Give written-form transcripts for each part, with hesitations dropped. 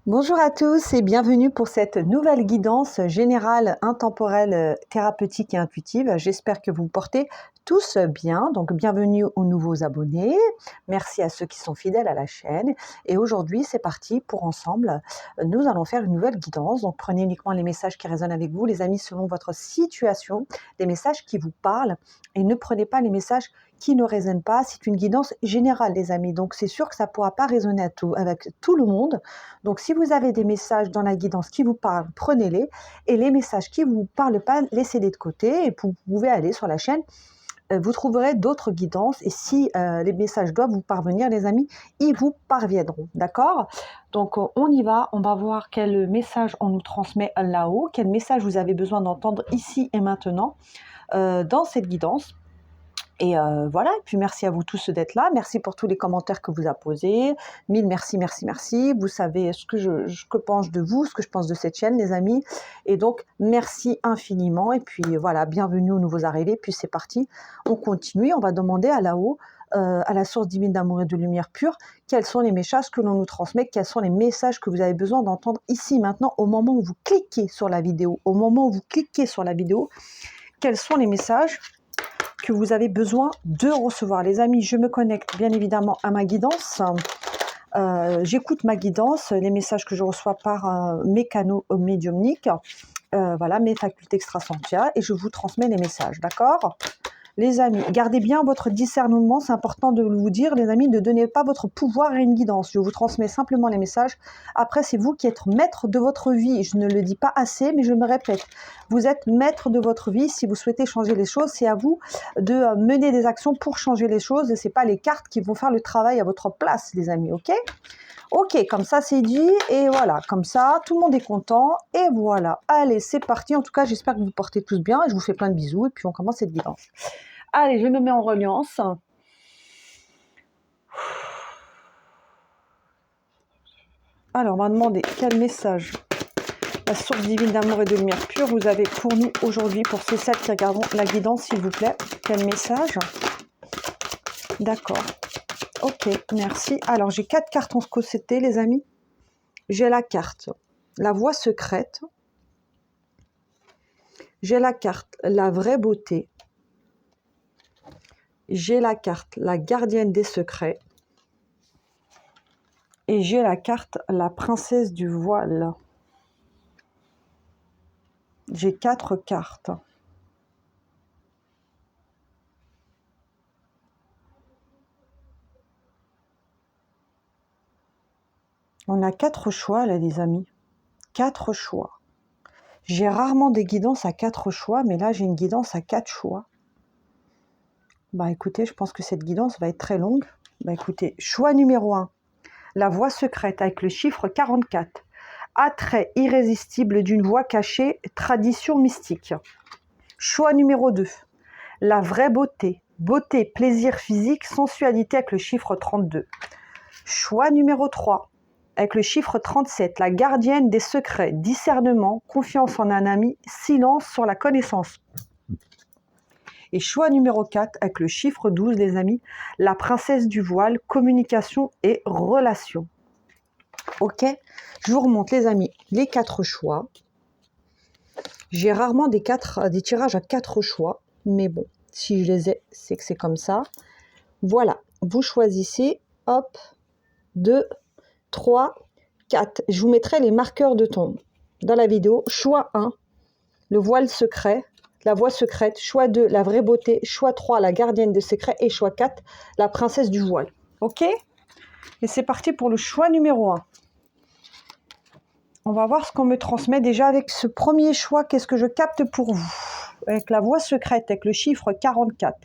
Bonjour à tous et bienvenue pour cette nouvelle guidance générale, intemporelle, thérapeutique et intuitive. J'espère que vous vous portez tous bien. Donc bienvenue aux nouveaux abonnés. Merci à ceux qui sont fidèles à la chaîne. Et aujourd'hui, c'est parti pour ensemble. Nous allons faire une nouvelle guidance. Donc prenez uniquement les messages qui résonnent avec vous, les amis, selon votre situation, des messages qui vous parlent. Et ne prenez pas les messages qui ne résonnent pas. C'est une guidance générale, les amis. Donc c'est sûr que ça ne pourra pas résonner avec tout le monde. Donc, si vous avez des messages dans la guidance qui vous parlent, prenez-les. Et les messages qui ne vous parlent pas, laissez-les de côté. Et vous pouvez aller sur la chaîne. Vous trouverez d'autres guidances. Et si les messages doivent vous parvenir, les amis, ils vous parviendront. D'accord? Donc, on y va. On va voir quel message on nous transmet là-haut. Quel message vous avez besoin d'entendre ici et maintenant dans cette guidance. Et voilà, et puis merci à vous tous d'être là. Merci pour tous les commentaires que vous avez posés. Mille merci, merci, merci. Vous savez ce que je pense de vous, ce que je pense de cette chaîne, les amis. Et donc, merci infiniment. Et puis voilà, bienvenue aux nouveaux arrivés. Puis c'est parti, on continue. On va demander à là-haut, à la source divine d'amour et de lumière pure, quels sont les messages que l'on nous transmet, quels sont les messages que vous avez besoin d'entendre ici, maintenant, au moment où vous cliquez sur la vidéo. Au moment où vous cliquez sur la vidéo, quels sont les messages que vous avez besoin de recevoir. Les amis, je me connecte bien évidemment à ma guidance. J'écoute ma guidance, les messages que je reçois par mes canaux médiumniques, voilà, mes facultés extrasentielles, et je vous transmets les messages, d'accord ? Les amis, gardez bien votre discernement, c'est important de vous dire, les amis, ne donnez pas votre pouvoir à une guidance. Je vous transmets simplement les messages. Après, c'est vous qui êtes maître de votre vie. Je ne le dis pas assez, mais je me répète. Vous êtes maître de votre vie. Si vous souhaitez changer les choses, c'est à vous de mener des actions pour changer les choses. Et ce n'est pas les cartes qui vont faire le travail à votre place, les amis, ok ? Ok, comme ça c'est dit, et voilà, comme ça, tout le monde est content, et voilà. Allez, c'est parti. En tout cas, j'espère que vous portez tous bien, et je vous fais plein de bisous, et puis on commence cette guidance. Allez, je me mets en reliance. Alors, on va demander quel message la source divine d'amour et de lumière pure vous avez pour nous aujourd'hui, pour ceux celles qui regarderont la guidance, s'il vous plaît. Quel message? D'accord. Ok, merci. Alors, j'ai 4 cartes en scossété, les amis. J'ai la carte la voix secrète. J'ai la carte la vraie beauté. J'ai la carte la gardienne des secrets. Et j'ai la carte la princesse du voile. J'ai 4 cartes. On a 4 choix là, les amis. 4 choix. J'ai rarement des guidances à 4 choix, mais là j'ai une guidance à 4 choix. Bah écoutez, je pense que cette guidance va être très longue. Bah écoutez, choix numéro 1. La voix secrète avec le chiffre 44. Attrait irrésistible d'une voix cachée, tradition mystique. Choix numéro 2. La vraie beauté. Beauté, plaisir physique, sensualité avec le chiffre 32. Choix numéro 3. Avec le chiffre 37. La gardienne des secrets, discernement, confiance en un ami, silence sur la connaissance. Et choix numéro 4, avec le chiffre 12, les amis, la princesse du voile, communication et relation. Ok, je vous remonte, les amis, les 4 choix. J'ai rarement des tirages à 4 choix, mais bon, si je les ai, c'est que c'est comme ça. Voilà, vous choisissez, hop, 2, 3, 4. Je vous mettrai les marqueurs de tombe dans la vidéo. Choix 1, le voile secret. La voix secrète, choix 2, la vraie beauté, choix 3, la gardienne des secrets, et choix 4, la princesse du voile. Ok? Et c'est parti pour le choix numéro 1. On va voir ce qu'on me transmet déjà avec ce premier choix. Qu'est-ce que je capte pour vous? Avec la voix secrète, avec le chiffre 44.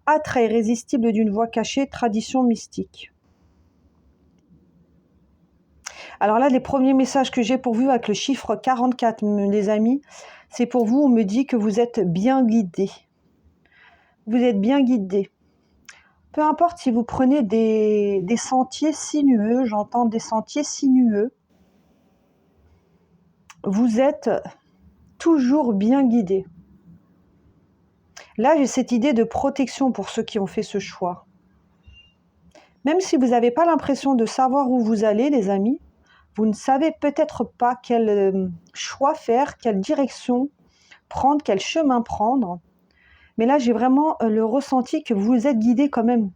Attrait irrésistible d'une voix cachée, tradition mystique. Alors là, les premiers messages que j'ai pour vous avec le chiffre 44, les amis, c'est pour vous, on me dit que vous êtes bien guidés. Vous êtes bien guidés. Peu importe si vous prenez des sentiers sinueux, j'entends des sentiers sinueux, vous êtes toujours bien guidés. Là, j'ai cette idée de protection pour ceux qui ont fait ce choix. Même si vous n'avez pas l'impression de savoir où vous allez, les amis, Vous ne savez peut-être pas quel choix faire, quelle direction prendre, quel chemin prendre. Mais là, j'ai vraiment le ressenti que vous êtes guidé quand même.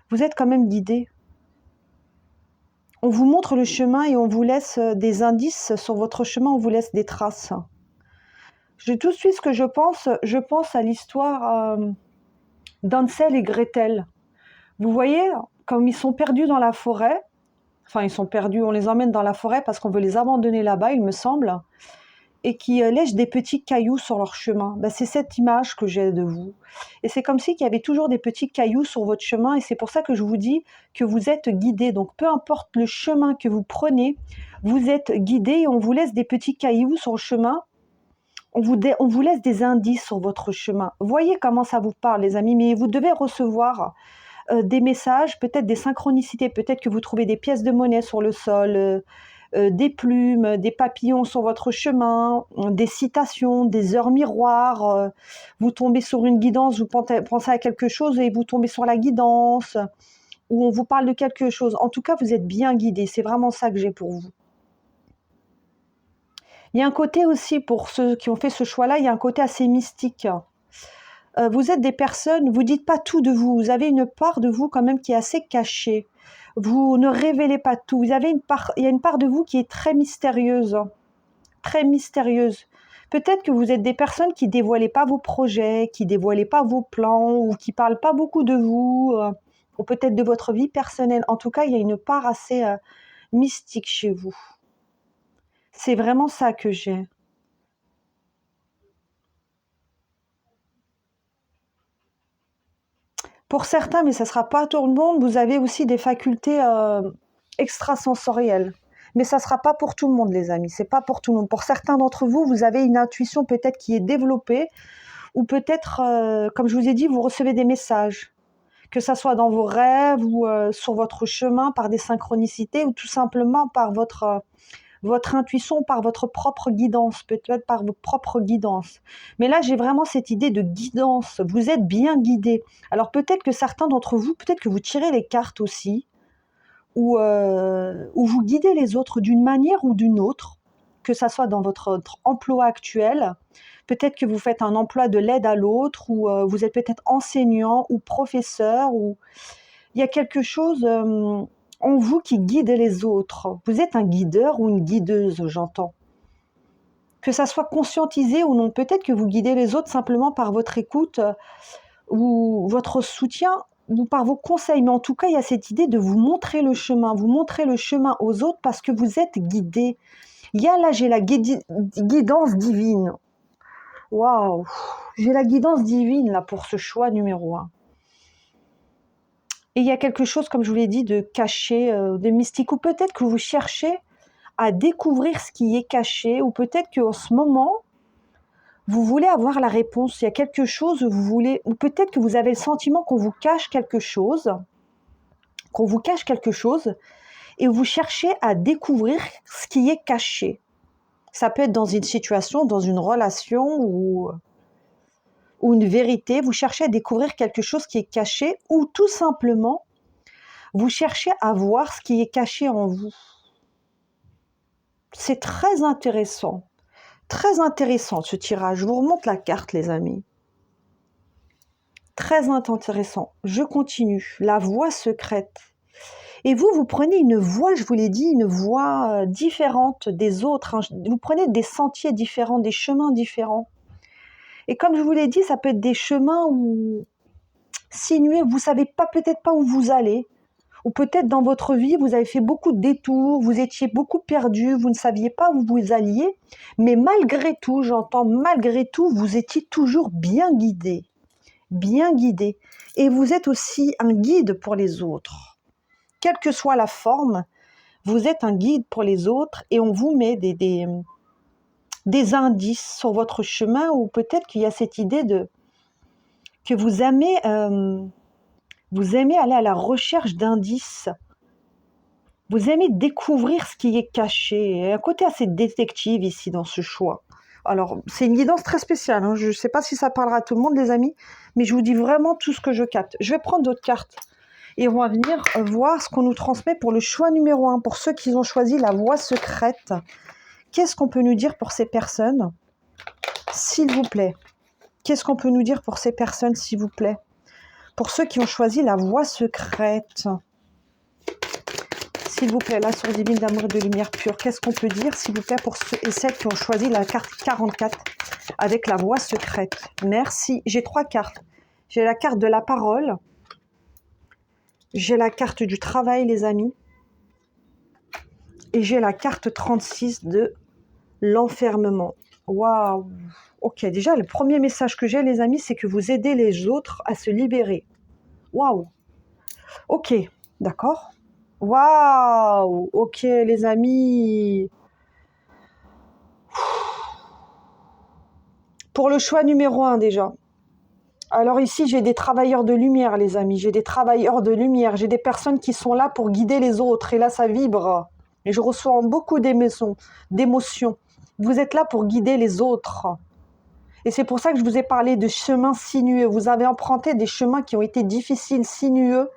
Vous êtes quand même guidé. On vous montre le chemin et on vous laisse des indices sur votre chemin, on vous laisse des traces. Tout de suite ce que je pense à l'histoire d'Hansel et Gretel. Vous voyez, comme ils sont perdus dans la forêt, enfin ils sont perdus, on les emmène dans la forêt parce qu'on veut les abandonner là-bas, il me semble, et qui lèchent des petits cailloux sur leur chemin. Ben, c'est cette image que j'ai de vous. Et c'est comme si il y avait toujours des petits cailloux sur votre chemin, et c'est pour ça que je vous dis que vous êtes guidé. Donc peu importe le chemin que vous prenez, vous êtes guidé et on vous laisse des petits cailloux sur le chemin. On vous laisse des indices sur votre chemin. Voyez comment ça vous parle, les amis, mais vous devez recevoir des messages, peut-être des synchronicités, peut-être que vous trouvez des pièces de monnaie sur le sol, des plumes, des papillons sur votre chemin, des citations, des heures miroirs, vous tombez sur une guidance, vous pensez à quelque chose et vous tombez sur la guidance, ou on vous parle de quelque chose. En tout cas, vous êtes bien guidé, c'est vraiment ça que j'ai pour vous. Il y a un côté aussi, pour ceux qui ont fait ce choix-là, il y a un côté assez mystique. Vous êtes des personnes, vous ne dites pas tout de vous, vous avez une part de vous quand même qui est assez cachée. Vous ne révélez pas tout, il y a une part de vous qui est très mystérieuse. Très mystérieuse. Peut-être que vous êtes des personnes qui ne dévoilez pas vos projets, qui ne dévoilez pas vos plans, ou qui ne parlent pas beaucoup de vous, ou peut-être de votre vie personnelle. En tout cas, il y a une part assez mystique chez vous. C'est vraiment ça que j'ai. Pour certains, mais ça ne sera pas tout le monde, vous avez aussi des facultés extrasensorielles. Mais ça ne sera pas pour tout le monde, les amis. C'est pas pour tout le monde. Pour certains d'entre vous, vous avez une intuition peut-être qui est développée, ou peut-être, comme je vous ai dit, vous recevez des messages. Que ça soit dans vos rêves ou sur votre chemin, par des synchronicités, ou tout simplement par votre intuition, par votre propre guidance, peut-être par vos propres guidances. Mais là, j'ai vraiment cette idée de guidance. Vous êtes bien guidé. Alors peut-être que certains d'entre vous, peut-être que vous tirez les cartes aussi, ou vous guidez les autres d'une manière ou d'une autre, que ça soit dans votre emploi actuel. Peut-être que vous faites un emploi de l'aide à l'autre, ou vous êtes peut-être enseignant ou professeur, ou il y a quelque chose en vous qui guide les autres. Vous êtes un guideur ou une guideuse, j'entends. Que ça soit conscientisé ou non, peut-être que vous guidez les autres simplement par votre écoute ou votre soutien ou par vos conseils. Mais en tout cas, il y a cette idée de vous montrer le chemin. Vous montrez le chemin aux autres parce que vous êtes guidé. J'ai la guidance divine. Waouh, j'ai la guidance divine là pour ce choix numéro 1. Et il y a quelque chose, comme je vous l'ai dit, de caché, de mystique, ou peut-être que vous cherchez à découvrir ce qui est caché, ou peut-être qu'en ce moment, vous voulez avoir la réponse. Il y a quelque chose, ou peut-être que vous avez le sentiment qu'on vous cache quelque chose, et vous cherchez à découvrir ce qui est caché. Ça peut être dans une situation, dans une relation, ou une vérité. Vous cherchez à découvrir quelque chose qui est caché, ou tout simplement, vous cherchez à voir ce qui est caché en vous. C'est très intéressant ce tirage. Je vous remonte la carte, les amis. Très intéressant. Je continue. La voie secrète. Et vous prenez une voie, je vous l'ai dit, une voie différente des autres. Vous prenez des sentiers différents, des chemins différents. Et comme je vous l'ai dit, ça peut être des chemins où sinueux, vous ne savez peut-être pas où vous allez. Ou peut-être dans votre vie, vous avez fait beaucoup de détours, vous étiez beaucoup perdu, vous ne saviez pas où vous alliez. Mais malgré tout, vous étiez toujours bien guidé. Bien guidé. Et vous êtes aussi un guide pour les autres. Quelle que soit la forme, vous êtes un guide pour les autres et on vous met des indices sur votre chemin, ou peut-être qu'il y a cette idée que vous aimez aller à la recherche d'indices. Vous aimez découvrir ce qui est caché. Il y a un côté assez détective ici dans ce choix. Alors, c'est une guidance très spéciale. Je ne sais pas si ça parlera à tout le monde, les amis, mais je vous dis vraiment tout ce que je capte. Je vais prendre d'autres cartes. Et on va venir voir ce qu'on nous transmet pour le choix numéro 1, pour ceux qui ont choisi la voie secrète. Qu'est-ce qu'on peut nous dire pour ces personnes, s'il vous plaît? Qu'est-ce qu'on peut nous dire pour ces personnes, s'il vous plaît? Pour ceux qui ont choisi la voie secrète. S'il vous plaît, la source divine d'amour et de lumière pure. Qu'est-ce qu'on peut dire, s'il vous plaît, pour ceux et celles qui ont choisi la carte 44 avec la voie secrète? Merci. J'ai 3 cartes. J'ai la carte de la parole. J'ai la carte du travail, les amis. Et j'ai la carte 36 de l'enfermement. Waouh! Ok, déjà, le premier message que j'ai, les amis, c'est que vous aidez les autres à se libérer. Waouh! Ok, d'accord. Waouh! Ok, les amis. Pour le choix numéro 1, déjà. Alors ici, j'ai des travailleurs de lumière, les amis. J'ai des travailleurs de lumière. J'ai des personnes qui sont là pour guider les autres. Et là, ça vibre. Et je reçois beaucoup d'émotions. Vous êtes là pour guider les autres. Et c'est pour ça que je vous ai parlé de chemins sinueux. Vous avez emprunté des chemins qui ont été difficiles, sinueux,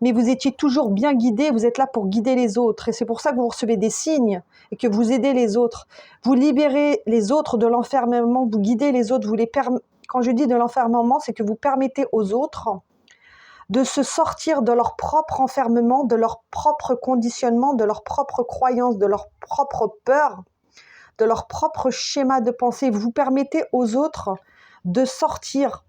mais vous étiez toujours bien guidé. Vous êtes là pour guider les autres. Et c'est pour ça que vous recevez des signes et que vous aidez les autres. Vous libérez les autres de l'enfermement. Vous guidez les autres. Quand je dis de l'enfermement, c'est que vous permettez aux autres de se sortir de leur propre enfermement, de leur propre conditionnement, de leur propre croyance, de leur propre peur, de leur propre schéma de pensée. Vous permettez aux autres de sortir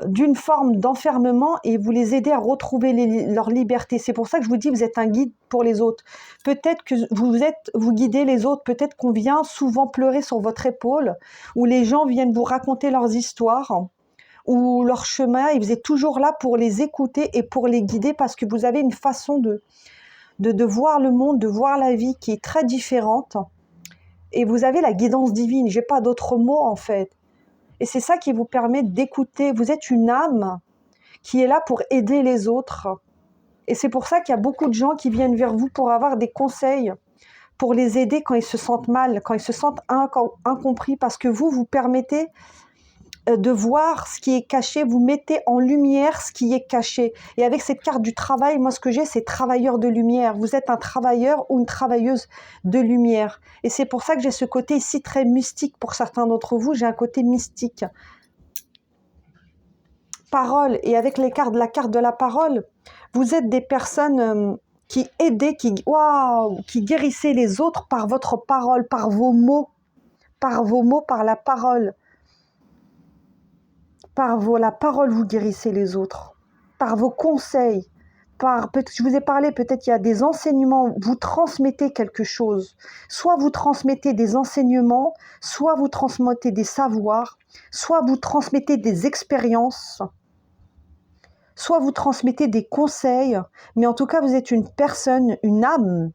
d'une forme d'enfermement et vous les aidez à retrouver leur liberté. C'est pour ça que je vous dis, vous êtes un guide pour les autres. Peut-être que vous guidez les autres, peut-être qu'on vient souvent pleurer sur votre épaule, ou les gens viennent vous raconter leurs histoires, ou leur chemin, et vous êtes toujours là pour les écouter et pour les guider parce que vous avez une façon de voir le monde, de voir la vie qui est très différente. Et vous avez la guidance divine, j'ai pas d'autres mots en fait. Et c'est ça qui vous permet d'écouter. Vous êtes une âme qui est là pour aider les autres. Et c'est pour ça qu'il y a beaucoup de gens qui viennent vers vous pour avoir des conseils, pour les aider quand ils se sentent mal, quand ils se sentent incompris, parce que vous permettez de voir ce qui est caché, vous mettez en lumière ce qui est caché. Et avec cette carte du travail, moi ce que j'ai, c'est travailleur de lumière. Vous êtes un travailleur ou une travailleuse de lumière. Et c'est pour ça que j'ai ce côté ici très mystique. Pour certains d'entre vous, j'ai un côté mystique. Parole, et avec la carte de la parole, vous êtes des personnes qui aidaient, qui guérissaient les autres par votre parole, par vos mots, par la parole. Par la parole, vous guérissez les autres. Par vos conseils. Je vous ai parlé, peut-être il y a des enseignements. Vous transmettez quelque chose. Soit vous transmettez des enseignements, soit vous transmettez des savoirs, soit vous transmettez des expériences, soit vous transmettez des conseils. Mais en tout cas, vous êtes une personne, une âme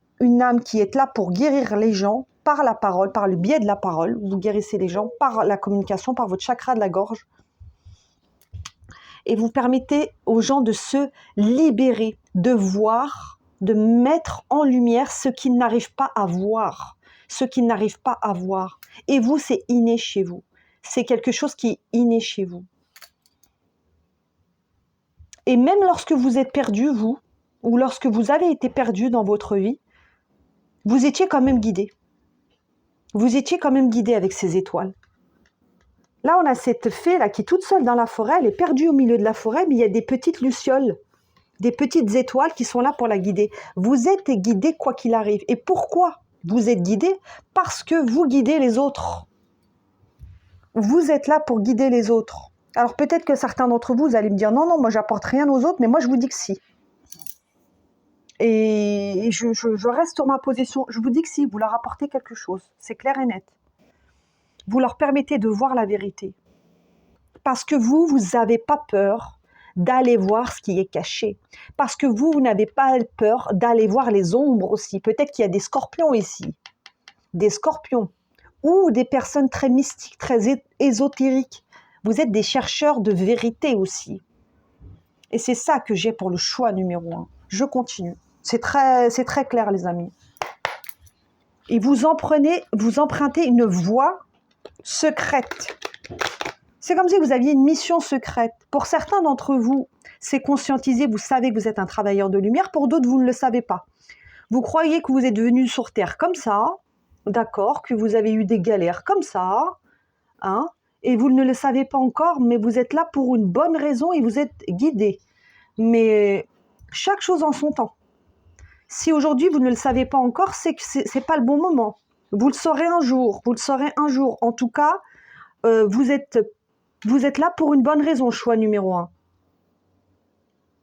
qui est là pour guérir les gens par la parole, par le biais de la parole. Vous guérissez les gens par la communication, par votre chakra de la gorge. Et vous permettez aux gens de se libérer, de voir, de mettre en lumière ce qu'ils n'arrivent pas à voir, ce qu'ils n'arrivent pas à voir. Et vous, c'est inné chez vous. C'est quelque chose qui est inné chez vous. Et même lorsque vous êtes perdu, vous, ou lorsque vous avez été perdu dans votre vie, vous étiez quand même guidé. Vous étiez quand même guidé avec ces étoiles. Là, on a cette fée là qui est toute seule dans la forêt, elle est perdue au milieu de la forêt, mais il y a des petites lucioles, des petites étoiles qui sont là pour la guider. Vous êtes guidé quoi qu'il arrive. Et pourquoi vous êtes guidé? Parce que vous guidez les autres. Vous êtes là pour guider les autres. Alors peut-être que certains d'entre vous, vous allez me dire non, moi j'apporte rien aux autres, mais moi je vous dis que si. Et je reste sur ma position, je vous dis que si, vous leur apportez quelque chose, c'est clair et net. Vous leur permettez de voir la vérité. Parce que vous n'avez pas peur d'aller voir ce qui est caché. Parce que vous n'avez pas peur d'aller voir les ombres aussi. Peut-être qu'il y a des scorpions ici. Des scorpions. Ou des personnes très mystiques, très ésotériques. Vous êtes des chercheurs de vérité aussi. Et c'est ça que j'ai pour le choix numéro 1. Je continue. C'est très clair, les amis. Et vous empruntez une voie secrète. C'est comme si vous aviez une mission secrète. Pour certains d'entre vous, c'est conscientisé, vous savez que vous êtes un travailleur de lumière. Pour d'autres, vous ne le savez pas. Vous croyez que vous êtes venu sur Terre comme ça, d'accord, que vous avez eu des galères comme ça, hein, et vous ne le savez pas encore, mais vous êtes là pour une bonne raison et vous êtes guidé. Mais chaque chose en son temps. Si aujourd'hui vous ne le savez pas encore, c'est que c'est pas le bon moment. Vous le saurez un jour, vous le saurez un jour. En tout cas, vous êtes là pour une bonne raison, choix numéro 1.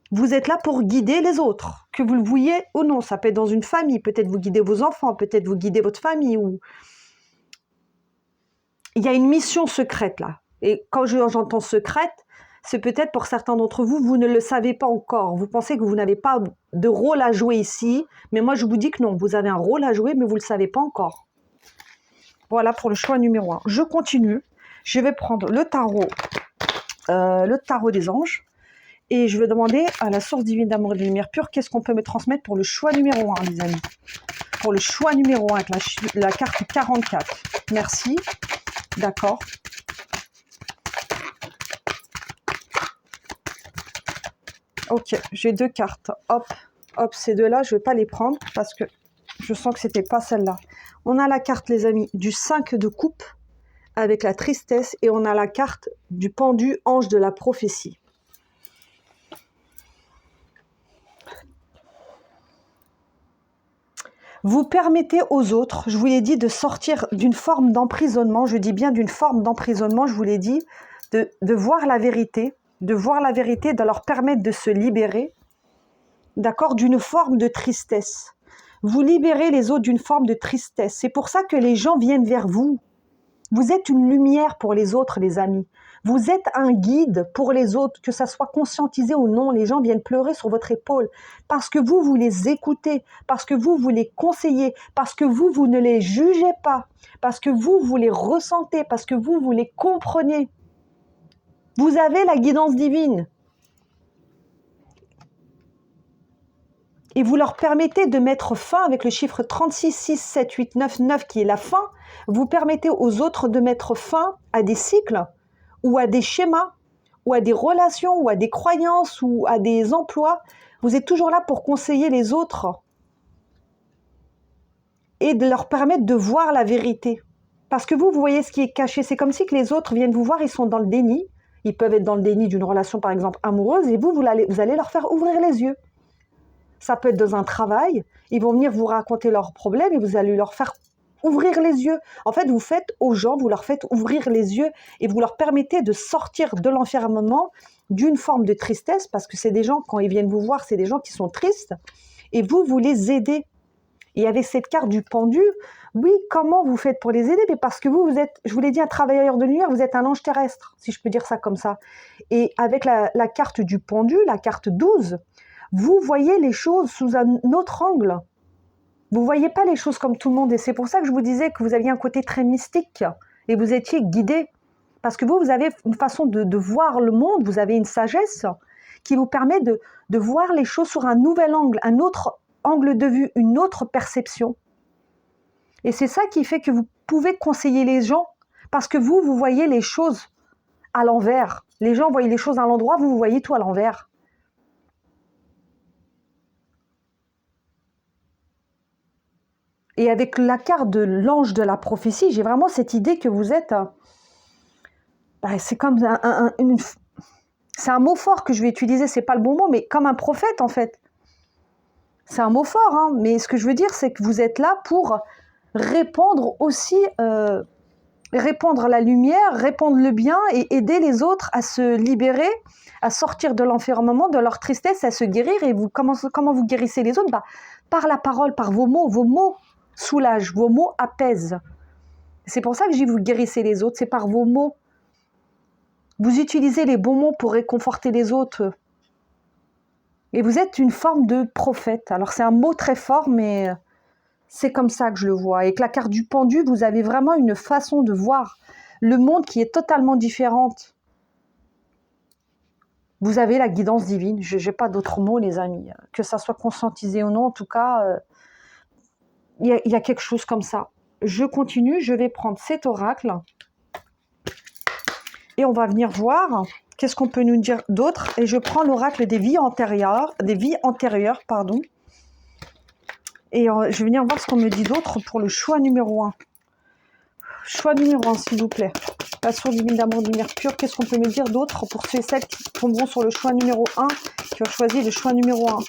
Vous êtes là pour guider les autres, que vous le vouliez ou non. Ça peut être dans une famille, peut-être vous guidez vos enfants, peut-être vous guidez votre famille. Ou... Il y a une mission secrète là. Et quand j'entends secrète, c'est peut-être pour certains d'entre vous, vous ne le savez pas encore. Vous pensez que vous n'avez pas de rôle à jouer ici. Mais moi, je vous dis que non, vous avez un rôle à jouer, mais vous ne le savez pas encore. Voilà pour le choix numéro 1. Je continue. Je vais prendre le tarot des anges. Et je vais demander à la source divine d'amour et de lumière pure, qu'est-ce qu'on peut me transmettre pour le choix numéro 1, les amis. Pour le choix numéro 1, avec la carte 44. Merci. D'accord. Ok, j'ai 2 cartes. Hop, hop, ces deux-là, je ne vais pas les prendre parce que je sens que ce n'était pas celle-là. On a la carte, les amis, du 5 de coupe avec la tristesse et on a la carte du pendu ange de la prophétie. Vous permettez aux autres, je vous l'ai dit, de sortir d'une forme d'emprisonnement, je dis bien d'une forme d'emprisonnement, je vous l'ai dit, de voir la vérité, de leur permettre de se libérer, d'accord, d'une forme de tristesse. Vous libérez les autres d'une forme de tristesse. C'est pour ça que les gens viennent vers vous. Vous êtes une lumière pour les autres, les amis. Vous êtes un guide pour les autres, que ça soit conscientisé ou non. Les gens viennent pleurer sur votre épaule parce que vous les écoutez, parce que vous les conseillez, parce que vous ne les jugez pas, parce que vous les ressentez, parce que vous les comprenez. Vous avez la guidance divine. Et vous leur permettez de mettre fin avec le chiffre 36, 6, 7, 8, 9, 9 qui est la fin. Vous permettez aux autres de mettre fin à des cycles ou à des schémas ou à des relations ou à des croyances ou à des emplois. Vous êtes toujours là pour conseiller les autres et de leur permettre de voir la vérité. Parce que vous voyez ce qui est caché. C'est comme si que les autres viennent vous voir, ils sont dans le déni. Ils peuvent être dans le déni d'une relation, par exemple, amoureuse, et vous allez leur faire ouvrir les yeux. Ça peut être dans un travail, ils vont venir vous raconter leurs problèmes et vous allez leur faire ouvrir les yeux. En fait, vous faites aux gens, vous leur faites ouvrir les yeux et vous leur permettez de sortir de l'enfermement d'une forme de tristesse, parce que c'est des gens, quand ils viennent vous voir, c'est des gens qui sont tristes, et vous les aidez. Et avec cette carte du pendu, oui, comment vous faites pour les aider? Mais parce que vous êtes, je vous l'ai dit, un travailleur de lumière, vous êtes un ange terrestre, si je peux dire ça comme ça. Et avec la carte du pendu, la carte 12, vous voyez les choses sous un autre angle. Vous ne voyez pas les choses comme tout le monde. Et c'est pour ça que je vous disais que vous aviez un côté très mystique et vous étiez guidé. Parce que vous avez une façon de voir le monde, vous avez une sagesse qui vous permet de voir les choses sur un nouvel angle, un autre angle de vue, une autre perception. Et c'est ça qui fait que vous pouvez conseiller les gens, parce que vous voyez les choses à l'envers. Les gens voient les choses à l'endroit, vous voyez tout à l'envers. Et avec la carte de l'ange de la prophétie, j'ai vraiment cette idée que vous êtes... c'est comme c'est un mot fort que je vais utiliser, c'est pas le bon mot, mais comme un prophète en fait. C'est un mot fort, hein, mais ce que je veux dire, c'est que vous êtes là pour répandre aussi, répandre la lumière, répandre le bien et aider les autres à se libérer, à sortir de l'enfermement, de leur tristesse, à se guérir. Et vous, comment vous guérissez les autres? Par la parole, par vos mots soulagent, vos mots apaisent. C'est pour ça que je dis vous guérissez les autres, c'est par vos mots. Vous utilisez les bons mots pour réconforter les autres. Et vous êtes une forme de prophète. Alors c'est un mot très fort, mais c'est comme ça que je le vois. Et avec la carte du pendu, vous avez vraiment une façon de voir le monde qui est totalement différente. Vous avez la guidance divine. Je n'ai pas d'autres mots, les amis. Que ça soit conscientisé ou non, en tout cas, il y a quelque chose comme ça. Je continue, je vais prendre cet oracle. Et on va venir voir qu'est-ce qu'on peut nous dire d'autre. Et je prends l'oracle des vies antérieures, pardon. Et je vais venir voir ce qu'on me dit d'autre pour le choix numéro 1. Choix numéro 1, s'il vous plaît. La source divine d'amour du Mercure. Qu'est-ce qu'on peut me dire d'autre pour ceux et celles qui tomberont sur le choix numéro 1, qui ont choisi le choix numéro 1?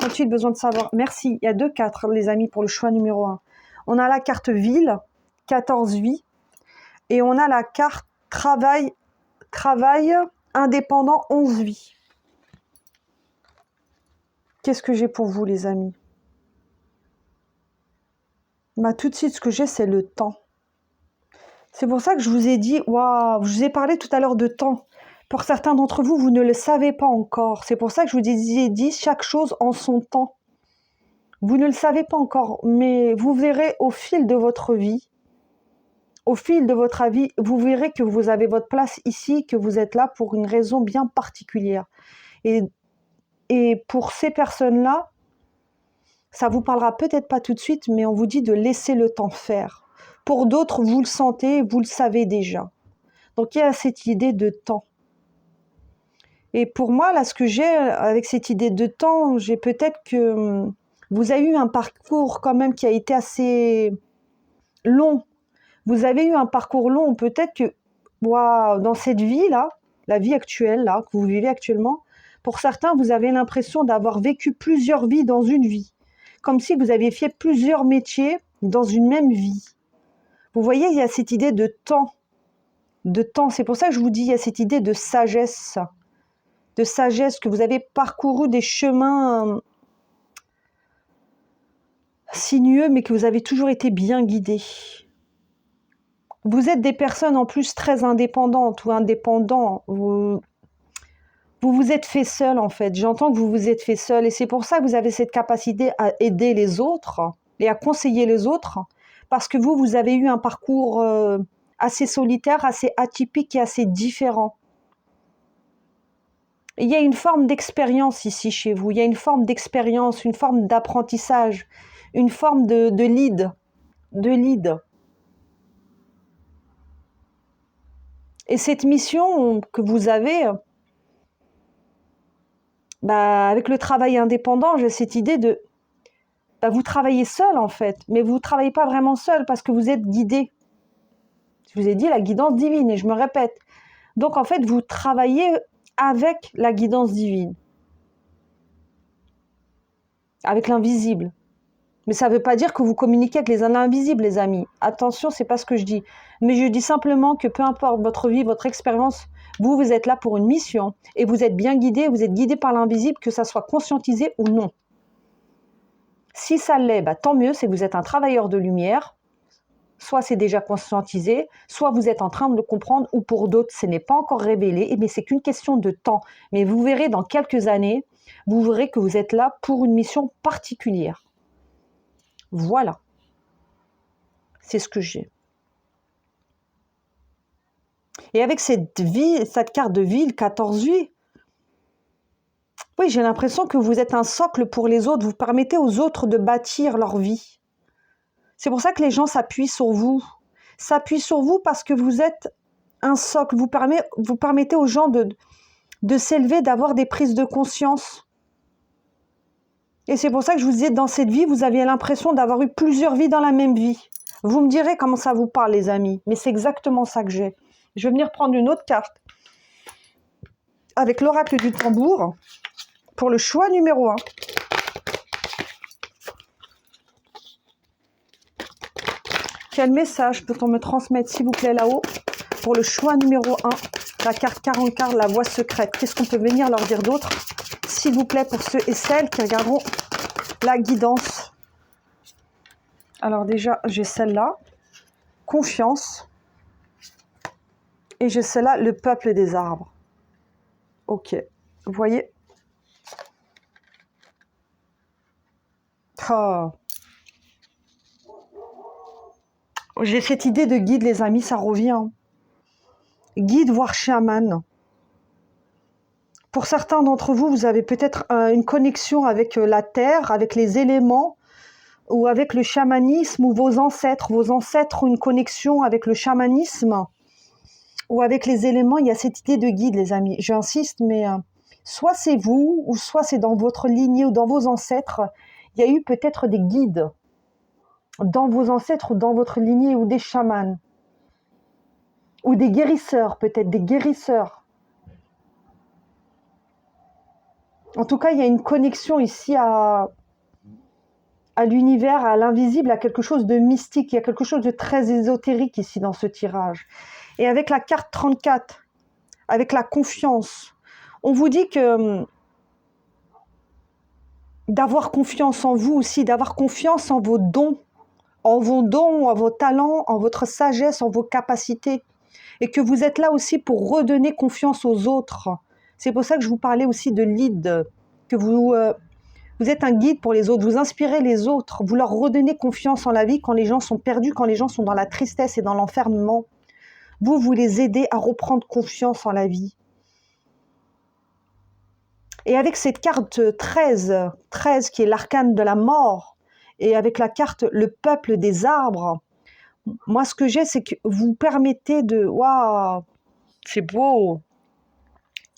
Ont-ils besoin de savoir? Merci. Il y a 2 4, les amis, pour le choix numéro 1. On a la carte ville, 14 vies. Et on a la carte travail indépendant, 11 vies. Qu'est-ce que j'ai pour vous, les amis? Bah, tout de suite, ce que j'ai, c'est le temps. C'est pour ça que je vous ai dit, waouh, je vous ai parlé tout à l'heure de temps. Pour certains d'entre vous, vous ne le savez pas encore. C'est pour ça que je vous ai dit chaque chose en son temps. Vous ne le savez pas encore, mais vous verrez au fil de votre vie, au fil de votre vie, vous verrez que vous avez votre place ici, que vous êtes là pour une raison bien particulière. Et pour ces personnes-là, ça vous parlera peut-être pas tout de suite, mais on vous dit de laisser le temps faire. Pour d'autres, vous le sentez, vous le savez déjà. Donc il y a cette idée de temps. Et pour moi, là, ce que j'ai avec cette idée de temps, j'ai peut-être que vous avez eu un parcours quand même qui a été assez long. Vous avez eu un parcours long, peut-être que dans cette vie-là, la vie actuelle, là, que vous vivez actuellement, pour certains, vous avez l'impression d'avoir vécu plusieurs vies dans une vie. Comme si vous aviez fait plusieurs métiers dans une même vie. Vous voyez, il y a cette idée de temps. De temps, c'est pour ça que je vous dis, il y a cette idée de sagesse. De sagesse, que vous avez parcouru des chemins sinueux, mais que vous avez toujours été bien guidés. Vous êtes des personnes en plus très indépendantes ou indépendants. Vous vous êtes fait seul en fait. J'entends que vous vous êtes fait seul et c'est pour ça que vous avez cette capacité à aider les autres et à conseiller les autres parce que vous avez eu un parcours assez solitaire, assez atypique et assez différent. Il y a une forme d'expérience ici chez vous. Il y a une forme d'expérience, une forme d'apprentissage, une forme de lead. Et cette mission que vous avez, avec le travail indépendant, j'ai cette idée de... vous travaillez seul en fait, mais vous ne travaillez pas vraiment seul parce que vous êtes guidé. Je vous ai dit la guidance divine et je me répète. Donc en fait, vous travaillez avec la guidance divine. Avec l'invisible. Mais ça ne veut pas dire que vous communiquez avec les invisibles, les amis. Attention, c'est pas ce que je dis. Mais je dis simplement que peu importe votre vie, votre expérience, vous êtes là pour une mission. Et vous êtes bien guidé, vous êtes guidé par l'invisible, que ça soit conscientisé ou non. Si ça l'est, tant mieux, c'est que vous êtes un travailleur de lumière. Soit c'est déjà conscientisé, soit vous êtes en train de le comprendre, ou pour d'autres, ce n'est pas encore révélé. Mais c'est qu'une question de temps. Mais vous verrez dans quelques années, vous verrez que vous êtes là pour une mission particulière. Voilà. C'est ce que j'ai. Et avec cette carte de ville, 14 vies, oui, j'ai l'impression que vous êtes un socle pour les autres. Vous permettez aux autres de bâtir leur vie. C'est pour ça que les gens s'appuient sur vous. S'appuient sur vous parce que vous êtes un socle. Vous permettez aux gens de s'élever, d'avoir des prises de conscience. Et c'est pour ça que je vous disais, dans cette vie, vous aviez l'impression d'avoir eu plusieurs vies dans la même vie. Vous me direz comment ça vous parle, les amis. Mais c'est exactement ça que j'ai. Je vais venir prendre une autre carte avec l'oracle du tambour pour le choix numéro 1. Quel message peut-on me transmettre, s'il vous plaît, là-haut, pour le choix numéro 1, la carte 44, la voie secrète? Qu'est-ce qu'on peut venir leur dire d'autre, s'il vous plaît, pour ceux et celles qui regarderont la guidance? Alors déjà, j'ai celle-là, confiance, et j'ai celle-là, le peuple des arbres. Ok, vous voyez? Oh. J'ai cette idée de guide, les amis, ça revient. Guide, voire chaman. Pour certains d'entre vous, vous avez peut-être une connexion avec la terre, avec les éléments, ou avec le chamanisme, ou vos ancêtres ont une connexion avec le chamanisme, ou avec les éléments, il y a cette idée de guide, les amis. J'insiste, mais soit c'est vous, ou soit c'est dans votre lignée ou dans vos ancêtres. Il y a eu peut-être des guides dans vos ancêtres ou dans votre lignée, ou des chamans, ou des guérisseurs, peut-être des guérisseurs. En tout cas, il y a une connexion ici à l'univers, à l'invisible, à quelque chose de mystique. Il y a quelque chose de très ésotérique ici dans ce tirage. Et avec la carte 34, avec la confiance, on vous dit que d'avoir confiance en vous aussi, d'avoir confiance en vos dons, en vos talents, en votre sagesse, en vos capacités. Et que vous êtes là aussi pour redonner confiance aux autres. C'est pour ça que je vous parlais aussi de lead, que vous êtes un guide pour les autres, vous inspirez les autres, vous leur redonnez confiance en la vie quand les gens sont perdus, quand les gens sont dans la tristesse et dans l'enfermement. Vous les aidez à reprendre confiance en la vie. Et avec cette carte 13 qui est l'arcane de la mort, et avec la carte le peuple des arbres, moi ce que j'ai, c'est que vous permettez de... Waouh, c'est beau.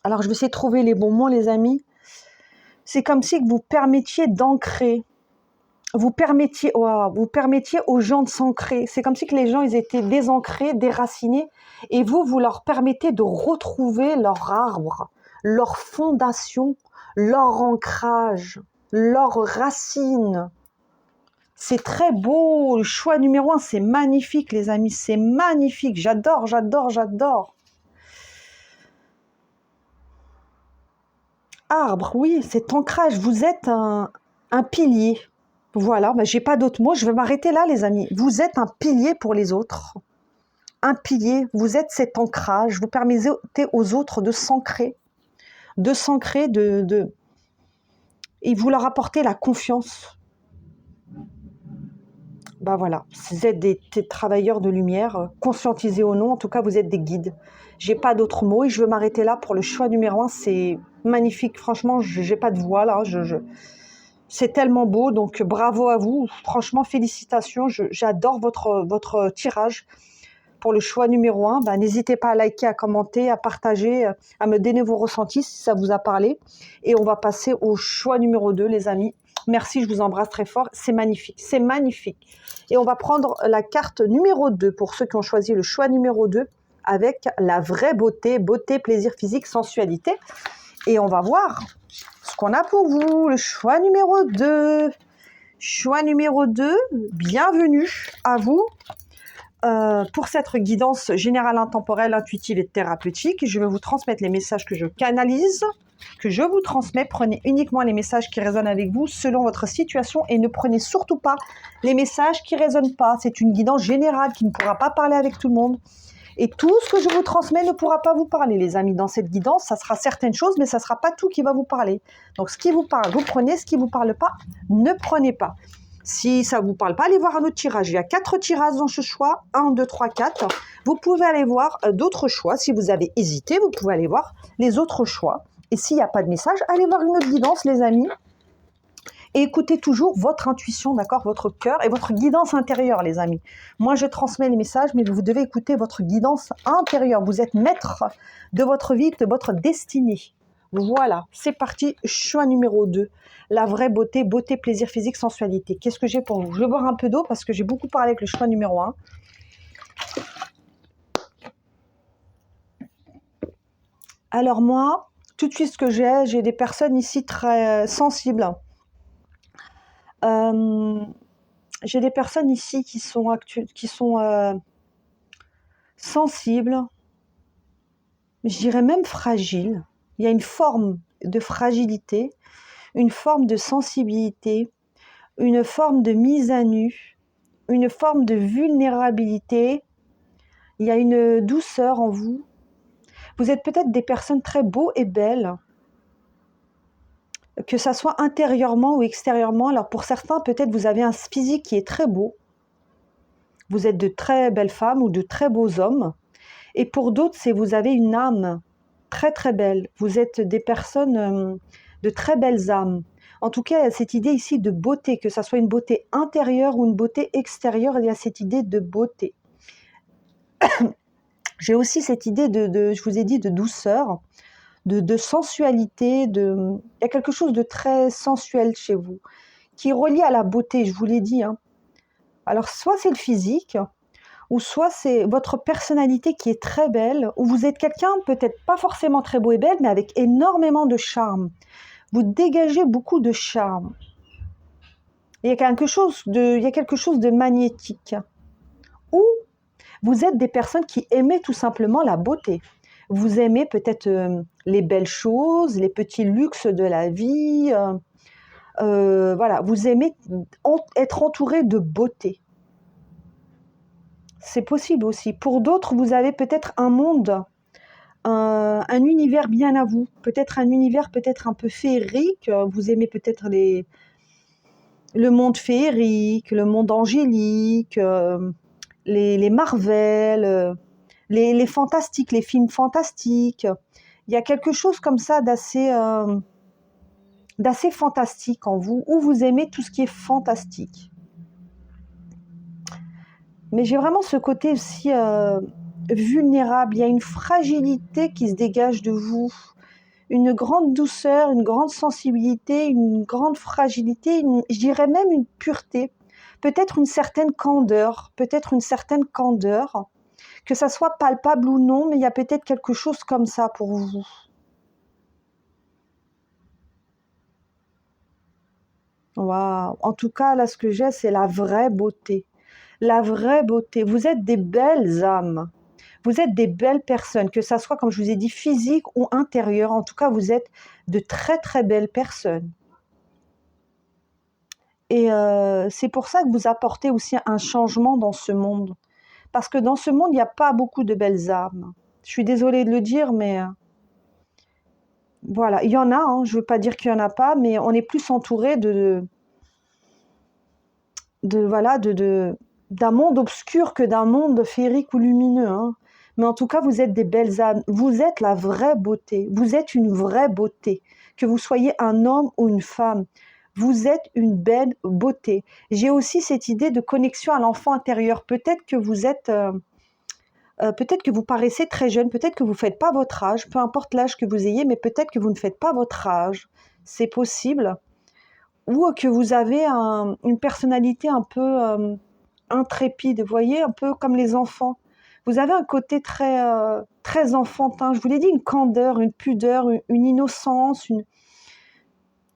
Alors je vais essayer de trouver les bons mots, les amis. C'est comme si vous permettiez d'ancrer. Vous permettiez aux gens de s'ancrer. C'est comme si que les gens, ils étaient désancrés, déracinés, et vous leur permettez de retrouver leur arbre, leur fondation, leur ancrage, leurs racines. C'est très beau. Le choix numéro 1, c'est magnifique, les amis. C'est magnifique. J'adore, j'adore, j'adore. Arbre, oui, cet ancrage. Vous êtes un pilier. Voilà, j'ai pas d'autres mots, je vais m'arrêter là, les amis. Vous êtes un pilier pour les autres. Un pilier, vous êtes cet ancrage, vous permettez aux autres de s'ancrer, et vous leur apportez la confiance. Voilà, vous êtes des travailleurs de lumière, conscientisés ou non, en tout cas vous êtes des guides. J'ai pas d'autres mots et je veux m'arrêter là pour le choix numéro 1, c'est magnifique, franchement, j'ai pas de voix là, c'est tellement beau, donc bravo à vous. Franchement, félicitations. J'adore votre tirage pour le choix numéro 1. N'hésitez pas à liker, à commenter, à partager, à me donner vos ressentis si ça vous a parlé. Et on va passer au choix numéro 2, les amis. Merci, je vous embrasse très fort. C'est magnifique, c'est magnifique. Et on va prendre la carte numéro 2 pour ceux qui ont choisi le choix numéro 2 avec la vraie beauté, plaisir physique, sensualité. Et on va voir ce qu'on a pour vous, le choix numéro 2. Choix numéro 2, bienvenue à vous pour cette guidance générale, intemporelle, intuitive et thérapeutique. Je vais vous transmettre les messages que je canalise, que je vous transmets. Prenez uniquement les messages qui résonnent avec vous selon votre situation et ne prenez surtout pas les messages qui ne résonnent pas. C'est une guidance générale qui ne pourra pas parler avec tout le monde. Et tout ce que je vous transmets ne pourra pas vous parler, les amis. Dans cette guidance, ça sera certaines choses, mais ça ne sera pas tout qui va vous parler. Donc, ce qui vous parle, vous prenez. Ce qui ne vous parle pas, ne prenez pas. Si ça ne vous parle pas, allez voir un autre tirage. Il y a 4 tirages dans ce choix. 1, 2, 3, 4. Vous pouvez aller voir d'autres choix. Si vous avez hésité, vous pouvez aller voir les autres choix. Et s'il n'y a pas de message, allez voir une autre guidance, les amis. Et écoutez toujours votre intuition, d'accord, votre cœur et votre guidance intérieure, les amis. Moi, je transmets les messages, mais vous devez écouter votre guidance intérieure. Vous êtes maître de votre vie, de votre destinée. Voilà, c'est parti. Choix numéro 2. La vraie beauté, plaisir physique, sensualité. Qu'est-ce que j'ai pour vous? Je vais boire un peu d'eau parce que j'ai beaucoup parlé avec le choix numéro 1. Alors moi, tout de suite ce que j'ai des personnes ici très sensibles. J'ai des personnes ici qui sont sensibles, je dirais même fragiles. Il y a une forme de fragilité, une forme de sensibilité, une forme de mise à nu, une forme de vulnérabilité. Il y a une douceur en vous. Vous êtes peut-être des personnes très beaux et belles, que ça soit intérieurement ou extérieurement. Alors pour certains, peut-être vous avez un physique qui est très beau. Vous êtes de très belles femmes ou de très beaux hommes. Et pour d'autres, c'est vous avez une âme très très belle. Vous êtes des personnes de très belles âmes. En tout cas, il y a cette idée ici de beauté, que ça soit une beauté intérieure ou une beauté extérieure, il y a cette idée de beauté. J'ai aussi cette idée je vous ai dit, de douceur, de sensualité, il y a quelque chose de très sensuel chez vous, qui est relié à la beauté, je vous l'ai dit, hein. Alors, soit c'est le physique, ou soit c'est votre personnalité qui est très belle, ou vous êtes quelqu'un peut-être pas forcément très beau et belle, mais avec énormément de charme. Vous dégagez beaucoup de charme. Il y a quelque chose de magnétique. Ou vous êtes des personnes qui aiment tout simplement la beauté. Vous aimez peut-être les belles choses, les petits luxes de la vie. Voilà, vous aimez être entouré de beauté. C'est possible aussi. Pour d'autres, vous avez peut-être un monde, un univers bien à vous. Peut-être un univers peut-être un peu féerique. Vous aimez peut-être le monde féerique, le monde angélique, les Marvel, les fantastiques, les films fantastiques. Il y a quelque chose comme ça d'assez fantastique en vous, ou vous aimez tout ce qui est fantastique. Mais j'ai vraiment ce côté aussi vulnérable. Il y a une fragilité qui se dégage de vous, une grande douceur, une grande sensibilité, une grande fragilité, je dirais même une pureté, peut-être une certaine candeur, que ça soit palpable ou non, mais il y a peut-être quelque chose comme ça pour vous. Waouh. En tout cas, là, ce que j'ai, c'est la vraie beauté. La vraie beauté. Vous êtes des belles âmes. Vous êtes des belles personnes, que ça soit, comme je vous ai dit, physique ou intérieur. En tout cas, vous êtes de très, très belles personnes. Et c'est pour ça que vous apportez aussi un changement dans ce monde. Parce que dans ce monde, il n'y a pas beaucoup de belles âmes. Je suis désolée de le dire, mais voilà, il y en a, hein, je ne veux pas dire qu'il n'y en a pas, mais on est plus entouré d'un monde obscur que d'un monde féerique ou lumineux, hein. Mais en tout cas, vous êtes des belles âmes. Vous êtes la vraie beauté. Vous êtes une vraie beauté. Que vous soyez un homme ou une femme, vous êtes une belle beauté. J'ai aussi cette idée de connexion à l'enfant intérieur. Peut-être que vous êtes... peut-être que vous paraissez très jeune, peut-être que vous ne faites pas votre âge, peu importe l'âge que vous ayez, mais peut-être que vous ne faites pas votre âge. C'est possible. Ou que vous avez une personnalité un peu intrépide, vous voyez, un peu comme les enfants. Vous avez un côté très, très enfantin, je vous l'ai dit, une candeur, une pudeur, une innocence,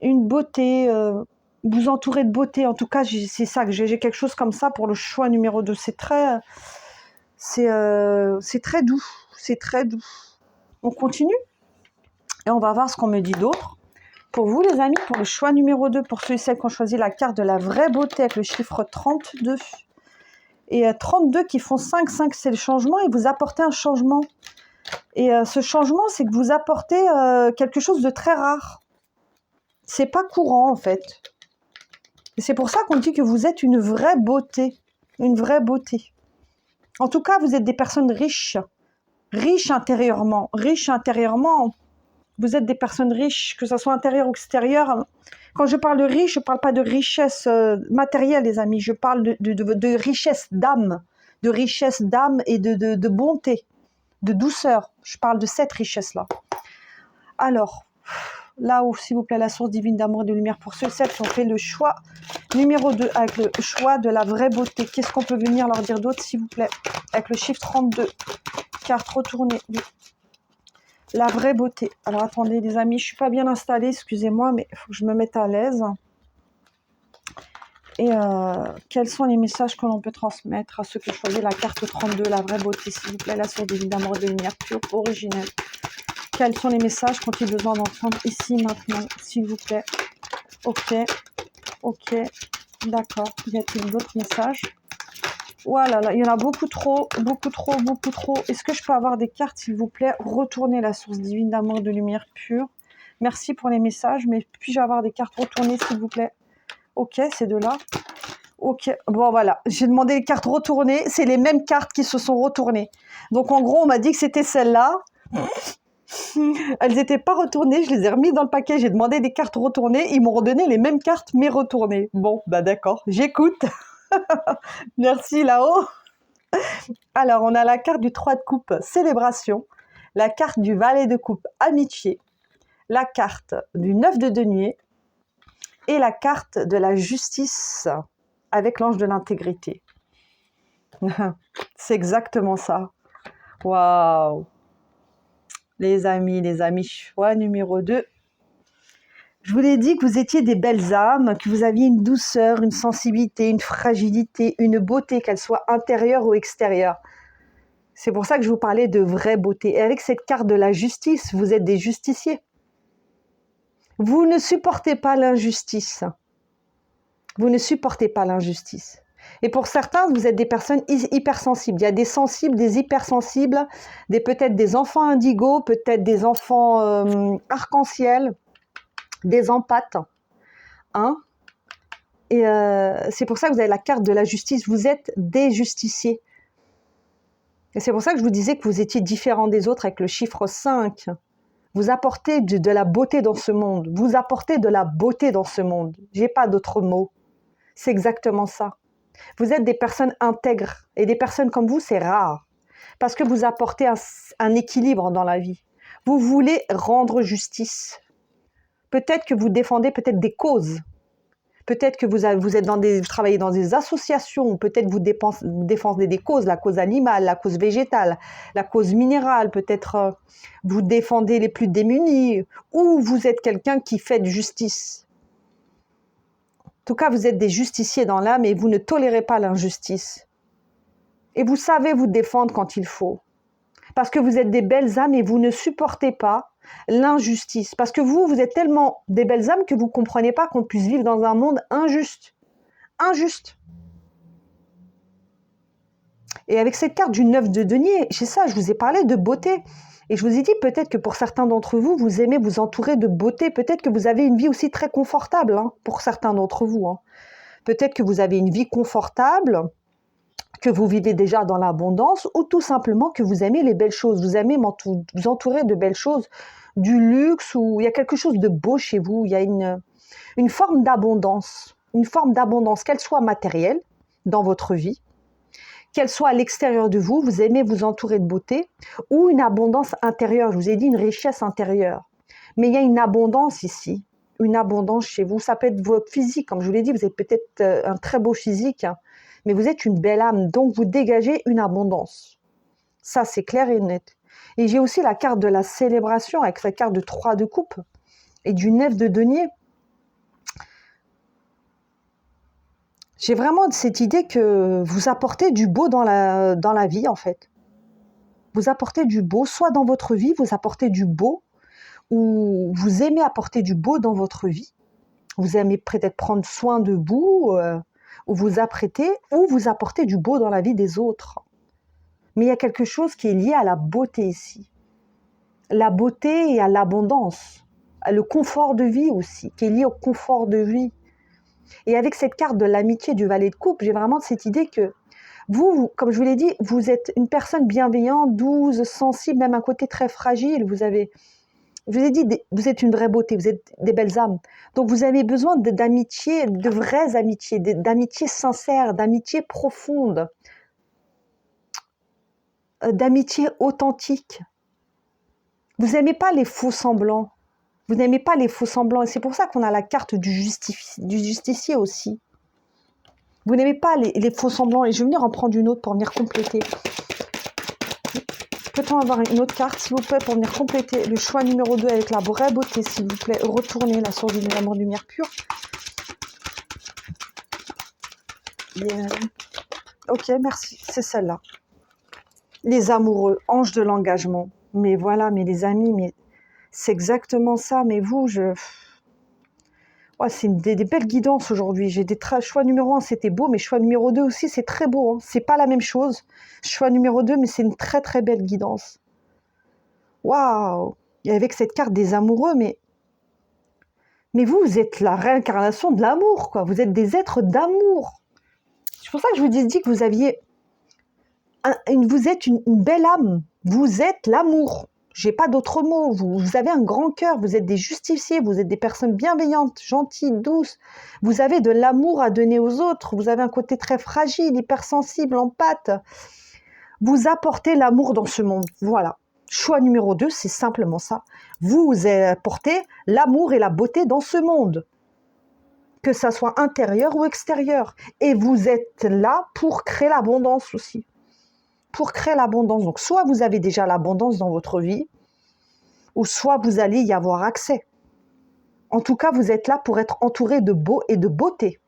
une beauté, vous entourez de beauté. En tout cas, c'est ça que j'ai quelque chose comme ça pour le choix numéro 2. C'est très doux, c'est très doux. On continue et on va voir ce qu'on me dit d'autre. Pour vous les amis, pour le choix numéro 2, pour ceux et celles qui ont choisi la carte de la vraie beauté avec le chiffre 32. Et 32 qui font 5, 5 c'est le changement, et vous apportez un changement. Et ce changement, c'est que vous apportez quelque chose de très rare. C'est pas courant en fait. Et c'est pour ça qu'on dit que vous êtes une vraie beauté. Une vraie beauté. En tout cas, vous êtes des personnes riches. Riches intérieurement. Riches intérieurement. Vous êtes des personnes riches, que ce soit intérieur ou extérieur. Quand je parle de riche, je ne parle pas de richesse matérielle, les amis. Je parle de richesse d'âme. De richesse d'âme et de bonté, de douceur. Je parle de cette richesse-là. Alors, là-haut, s'il vous plaît, la source divine d'amour et de lumière pour ceux et celles qui ont fait le choix numéro 2, avec le choix de la vraie beauté. Qu'est-ce qu'on peut venir leur dire d'autre, s'il vous plaît? Avec le chiffre 32. Carte retournée. La vraie beauté. Alors, attendez, les amis, je ne suis pas bien installée, excusez-moi, mais il faut que je me mette à l'aise. Et quels sont les messages que l'on peut transmettre à ceux qui choisissent la carte 32, la vraie beauté, s'il vous plaît, la source divine d'amour et de lumière pure, originelle. Quels sont les messages qu'ont-ils besoin d'entendre ici, maintenant, s'il vous plaît? Ok, ok, d'accord. Y a-t-il d'autres messages? Voilà, là, il y en a beaucoup trop, beaucoup trop, beaucoup trop. Est-ce que je peux avoir des cartes, s'il vous plaît? Retournez la source divine d'amour et de lumière pure. Merci pour les messages, mais puis-je avoir des cartes retournées, s'il vous plaît? Ok, ces deux-là. Ok, bon voilà, j'ai demandé les cartes retournées, c'est les mêmes cartes qui se sont retournées. Donc en gros, on m'a dit que c'était celle-là. Elles n'étaient pas retournées, je les ai remises dans le paquet, j'ai demandé des cartes retournées, ils m'ont redonné les mêmes cartes mais retournées. Bon, bah d'accord, j'écoute. Merci là-haut. Alors, on a la carte du 3 de coupe, célébration, la carte du valet de coupe, amitié, la carte du 9 de denier et la carte de la justice avec l'ange de l'intégrité. C'est exactement ça. Waouh! Les amis, choix numéro 2. Je vous l'ai dit que vous étiez des belles âmes, que vous aviez une douceur, une sensibilité, une fragilité, une beauté, qu'elle soit intérieure ou extérieure. C'est pour ça que je vous parlais de vraie beauté. Et avec cette carte de la justice, vous êtes des justiciers. Vous ne supportez pas l'injustice. Vous ne supportez pas l'injustice. Et pour certains, vous êtes des personnes hypersensibles. Il y a des sensibles, des hypersensibles, peut-être des enfants indigos, peut-être des enfants arc-en-ciel, des empathes. Hein? Et c'est pour ça que vous avez la carte de la justice. Vous êtes des justiciers. Et c'est pour ça que je vous disais que vous étiez différents des autres avec le chiffre 5. Vous apportez de la beauté dans ce monde. Vous apportez de la beauté dans ce monde. Je n'ai pas d'autre mot. C'est exactement ça. Vous êtes des personnes intègres. Et des personnes comme vous, c'est rare. Parce que vous apportez un équilibre dans la vie. Vous voulez rendre justice. Peut-être que vous défendez peut-être des causes. Peut-être que vous travaillez dans des associations, peut-être vous défendez des causes, la cause animale, la cause végétale, la cause minérale, peut-être vous défendez les plus démunis, ou vous êtes quelqu'un qui fait de justice. En tout cas, vous êtes des justiciers dans l'âme et vous ne tolérez pas l'injustice. Et vous savez vous défendre quand il faut. Parce que vous êtes des belles âmes et vous ne supportez pas l'injustice. Parce que vous êtes tellement des belles âmes que vous ne comprenez pas qu'on puisse vivre dans un monde injuste. Injuste. Et avec cette carte du 9 de denier, c'est ça, je vous ai parlé de beauté. Et je vous ai dit peut-être que pour certains d'entre vous, vous aimez vous entourer de beauté. Peut-être que vous avez une vie aussi très confortable, hein, pour certains d'entre vous. Hein. Peut-être que vous avez une vie confortable, que vous vivez déjà dans l'abondance, ou tout simplement que vous aimez les belles choses. Vous aimez vous entourer de belles choses, du luxe, ou il y a quelque chose de beau chez vous. Il y a une forme d'abondance, qu'elle soit matérielle dans votre vie, qu'elle soit à l'extérieur de vous, vous aimez vous entourer de beauté, ou une abondance intérieure, je vous ai dit une richesse intérieure. Mais il y a une abondance ici, une abondance chez vous. Ça peut être votre physique, comme je vous l'ai dit, vous avez peut-être un très beau physique, hein, mais vous êtes une belle âme, donc vous dégagez une abondance. Ça, c'est clair et net. Et j'ai aussi la carte de la célébration, avec la carte de 3 de coupe et du 9 de denier. J'ai vraiment cette idée que vous apportez du beau dans la vie, en fait. Vous apportez du beau, soit dans votre vie, vous apportez du beau, ou vous aimez apporter du beau dans votre vie. Vous aimez peut-être prendre soin de vous, ou vous apprêter, ou vous apportez du beau dans la vie des autres. Mais il y a quelque chose qui est lié à la beauté ici. La beauté et à l'abondance. Le confort de vie aussi, qui est lié au confort de vie. Et avec cette carte de l'amitié du valet de coupe, j'ai vraiment cette idée que vous, comme je vous l'ai dit, vous êtes une personne bienveillante, douce, sensible, même un côté très fragile. Je vous ai dit, vous êtes une vraie beauté, vous êtes des belles âmes. Donc vous avez besoin d'amitié, de vraies amitiés, d'amitié sincère, d'amitié profonde, d'amitié authentique. Vous n'aimez pas les faux semblants. Vous n'aimez pas les faux semblants. Et c'est pour ça qu'on a la carte du justicier aussi. Vous n'aimez pas les faux semblants. Et je vais venir en prendre une autre pour venir compléter. Peut-on avoir une autre carte, s'il vous plaît, pour venir compléter le choix numéro 2 avec la vraie beauté, s'il vous plaît. Retournez la source de l'amour, lumière pure. Ok, merci. C'est celle-là. Les amoureux, anges de l'engagement. Mais voilà, mais les amis, mais c'est exactement ça. Mais vous, ouais, c'est des belles guidances aujourd'hui. J'ai des choix numéro 1, c'était beau, mais choix numéro 2 aussi, c'est très beau. Hein. C'est pas la même chose. Choix numéro 2, mais c'est une très très belle guidance. Waouh! Et avec cette carte des amoureux, mais vous êtes la réincarnation de l'amour, quoi. Vous êtes des êtres d'amour. C'est pour ça que je vous ai dit que vous aviez... vous êtes une belle âme. Vous êtes l'amour. J'ai pas d'autre mot. Vous avez un grand cœur. Vous êtes des justiciers. Vous êtes des personnes bienveillantes, gentilles, douces. Vous avez de l'amour à donner aux autres. Vous avez un côté très fragile, hypersensible, empathe. Vous apportez l'amour dans ce monde. Voilà. Choix numéro 2, c'est simplement ça. Vous apportez l'amour et la beauté dans ce monde. Que ça soit intérieur ou extérieur. Et vous êtes là pour créer l'abondance aussi. Pour créer l'abondance. Donc, soit vous avez déjà l'abondance dans votre vie, ou soit vous allez y avoir accès. En tout cas, vous êtes là pour être entouré de beau et de beauté.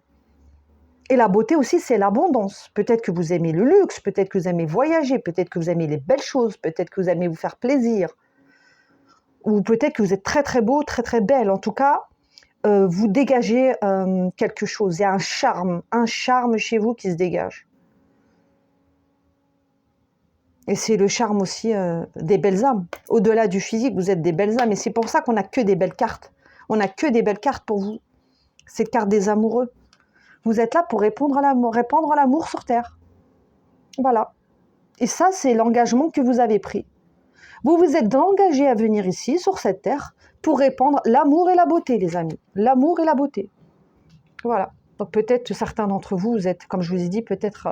Et la beauté aussi, c'est l'abondance. Peut-être que vous aimez le luxe, peut-être que vous aimez voyager, peut-être que vous aimez les belles choses, peut-être que vous aimez vous faire plaisir. Ou peut-être que vous êtes très très beau, très très belle. En tout cas, vous dégagez quelque chose. Il y a un charme chez vous qui se dégage. Et c'est le charme aussi des belles âmes. Au-delà du physique, vous êtes des belles âmes. Et c'est pour ça qu'on n'a que des belles cartes. On n'a que des belles cartes pour vous. Cette carte des amoureux. Vous êtes là pour répandre l'amour sur Terre. Voilà. Et ça, c'est l'engagement que vous avez pris. Vous vous êtes engagé à venir ici, sur cette Terre, pour répandre l'amour et la beauté, les amis. L'amour et la beauté. Voilà. Donc peut-être que certains d'entre vous, vous êtes, comme je vous ai dit, peut-être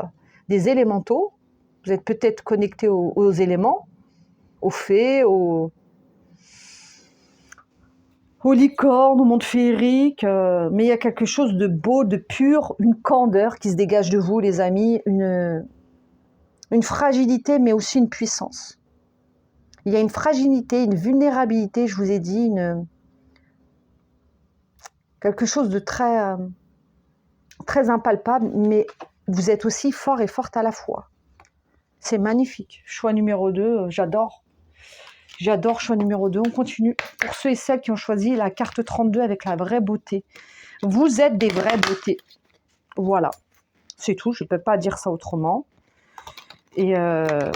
des élémentaux. Vous êtes peut-être connectés aux éléments, aux fées, aux licornes, au monde féerique, mais il y a quelque chose de beau, de pur, une candeur qui se dégage de vous, les amis, une fragilité, mais aussi une puissance. Il y a une fragilité, une vulnérabilité, je vous ai dit, quelque chose de très, très impalpable, mais vous êtes aussi fort et forte à la fois. C'est magnifique. Choix numéro 2, j'adore. J'adore choix numéro 2. On continue. Pour ceux et celles qui ont choisi la carte 32 avec la vraie beauté. Vous êtes des vraies beautés. Voilà. C'est tout. Je ne peux pas dire ça autrement. Et je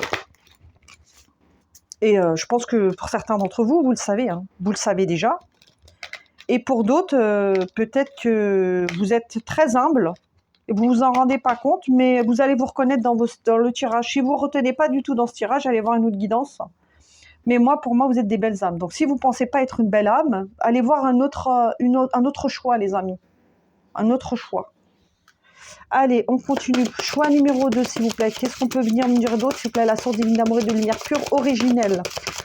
pense que pour certains d'entre vous, vous le savez. Hein. Vous le savez déjà. Et pour d'autres, peut-être que vous êtes très humble. Et vous ne vous en rendez pas compte. Mais vous allez vous reconnaître dans le tirage. Si vous ne retenez pas du tout dans ce tirage, allez voir une autre guidance. Mais pour moi, vous êtes des belles âmes. Donc, si vous ne pensez pas être une belle âme, allez voir un autre choix, les amis. Un autre choix. Allez, on continue. Choix numéro 2, s'il vous plaît. Qu'est-ce qu'on peut venir me dire d'autre, s'il vous plaît? La source divine d'amour et de lumière pure, originelle.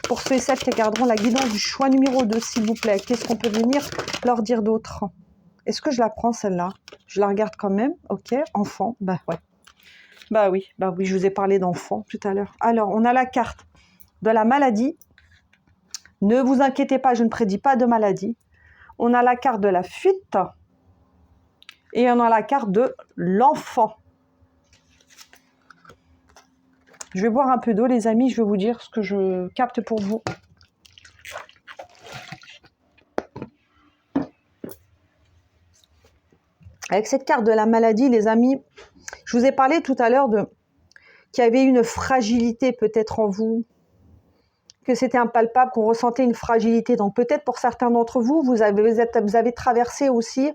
Pour ceux et celles qui garderont la guidance du choix numéro 2, s'il vous plaît. Qu'est-ce qu'on peut venir leur dire d'autre? Est-ce que je la prends, celle-là? Je la regarde quand même. Ok, enfant. Bah ouais. Bah oui, je vous ai parlé d'enfant tout à l'heure. Alors, on a la carte de la maladie. Ne vous inquiétez pas, je ne prédis pas de maladie. On a la carte de la fuite et on a la carte de l'enfant. Je vais boire un peu d'eau, les amis, je vais vous dire ce que je capte pour vous. Avec cette carte de la maladie, les amis, je vous ai parlé tout à l'heure qu'il y avait une fragilité peut-être en vous, que c'était impalpable, qu'on ressentait une fragilité. Donc peut-être pour certains d'entre vous, vous avez traversé aussi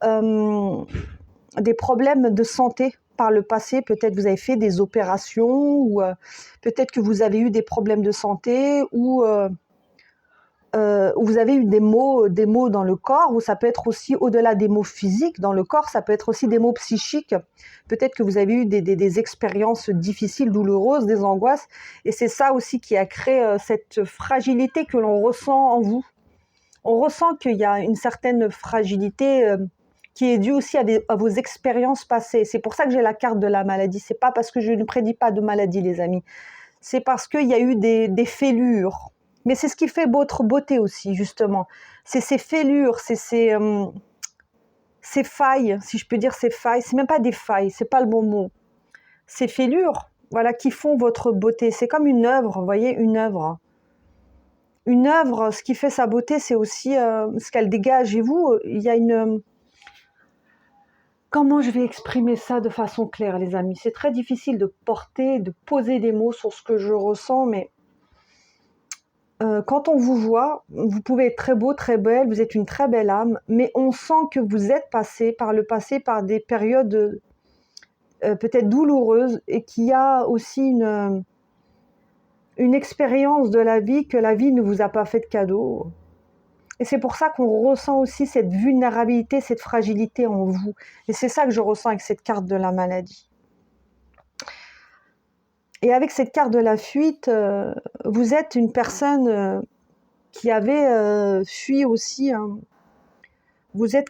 des problèmes de santé par le passé. Peut-être vous avez fait des opérations ou peut-être que vous avez eu des problèmes de santé ou vous avez eu des maux dans le corps, ou ça peut être aussi au-delà des maux physiques dans le corps, ça peut être aussi des maux psychiques. Peut-être que vous avez eu des expériences difficiles, douloureuses, des angoisses, et c'est ça aussi qui a créé cette fragilité que l'on ressent en vous. On ressent qu'il y a une certaine fragilité qui est due aussi à vos expériences passées. C'est pour ça que j'ai la carte de la maladie. C'est pas parce que je ne prédis pas de maladie, les amis. C'est parce qu'il y a eu des fêlures. Mais c'est ce qui fait votre beauté aussi, justement. C'est ces fêlures, c'est ces failles, si je peux dire ces failles. C'est même pas des failles, c'est pas le bon mot. Ces fêlures, voilà, qui font votre beauté. C'est comme une œuvre, vous voyez, une œuvre. Une œuvre, ce qui fait sa beauté, c'est aussi ce qu'elle dégage. Et vous, il y a une... Comment je vais exprimer ça de façon claire, les amis? C'est très difficile de poser des mots sur ce que je ressens, mais... quand on vous voit, vous pouvez être très beau, très belle, vous êtes une très belle âme, mais on sent que vous êtes passé par des périodes peut-être douloureuses et qu'il y a aussi une expérience de la vie que la vie ne vous a pas fait de cadeau. Et c'est pour ça qu'on ressent aussi cette vulnérabilité, cette fragilité en vous. Et c'est ça que je ressens avec cette carte de la maladie. Et avec cette carte de la fuite, vous êtes une personne qui avait fui aussi, hein. Vous êtes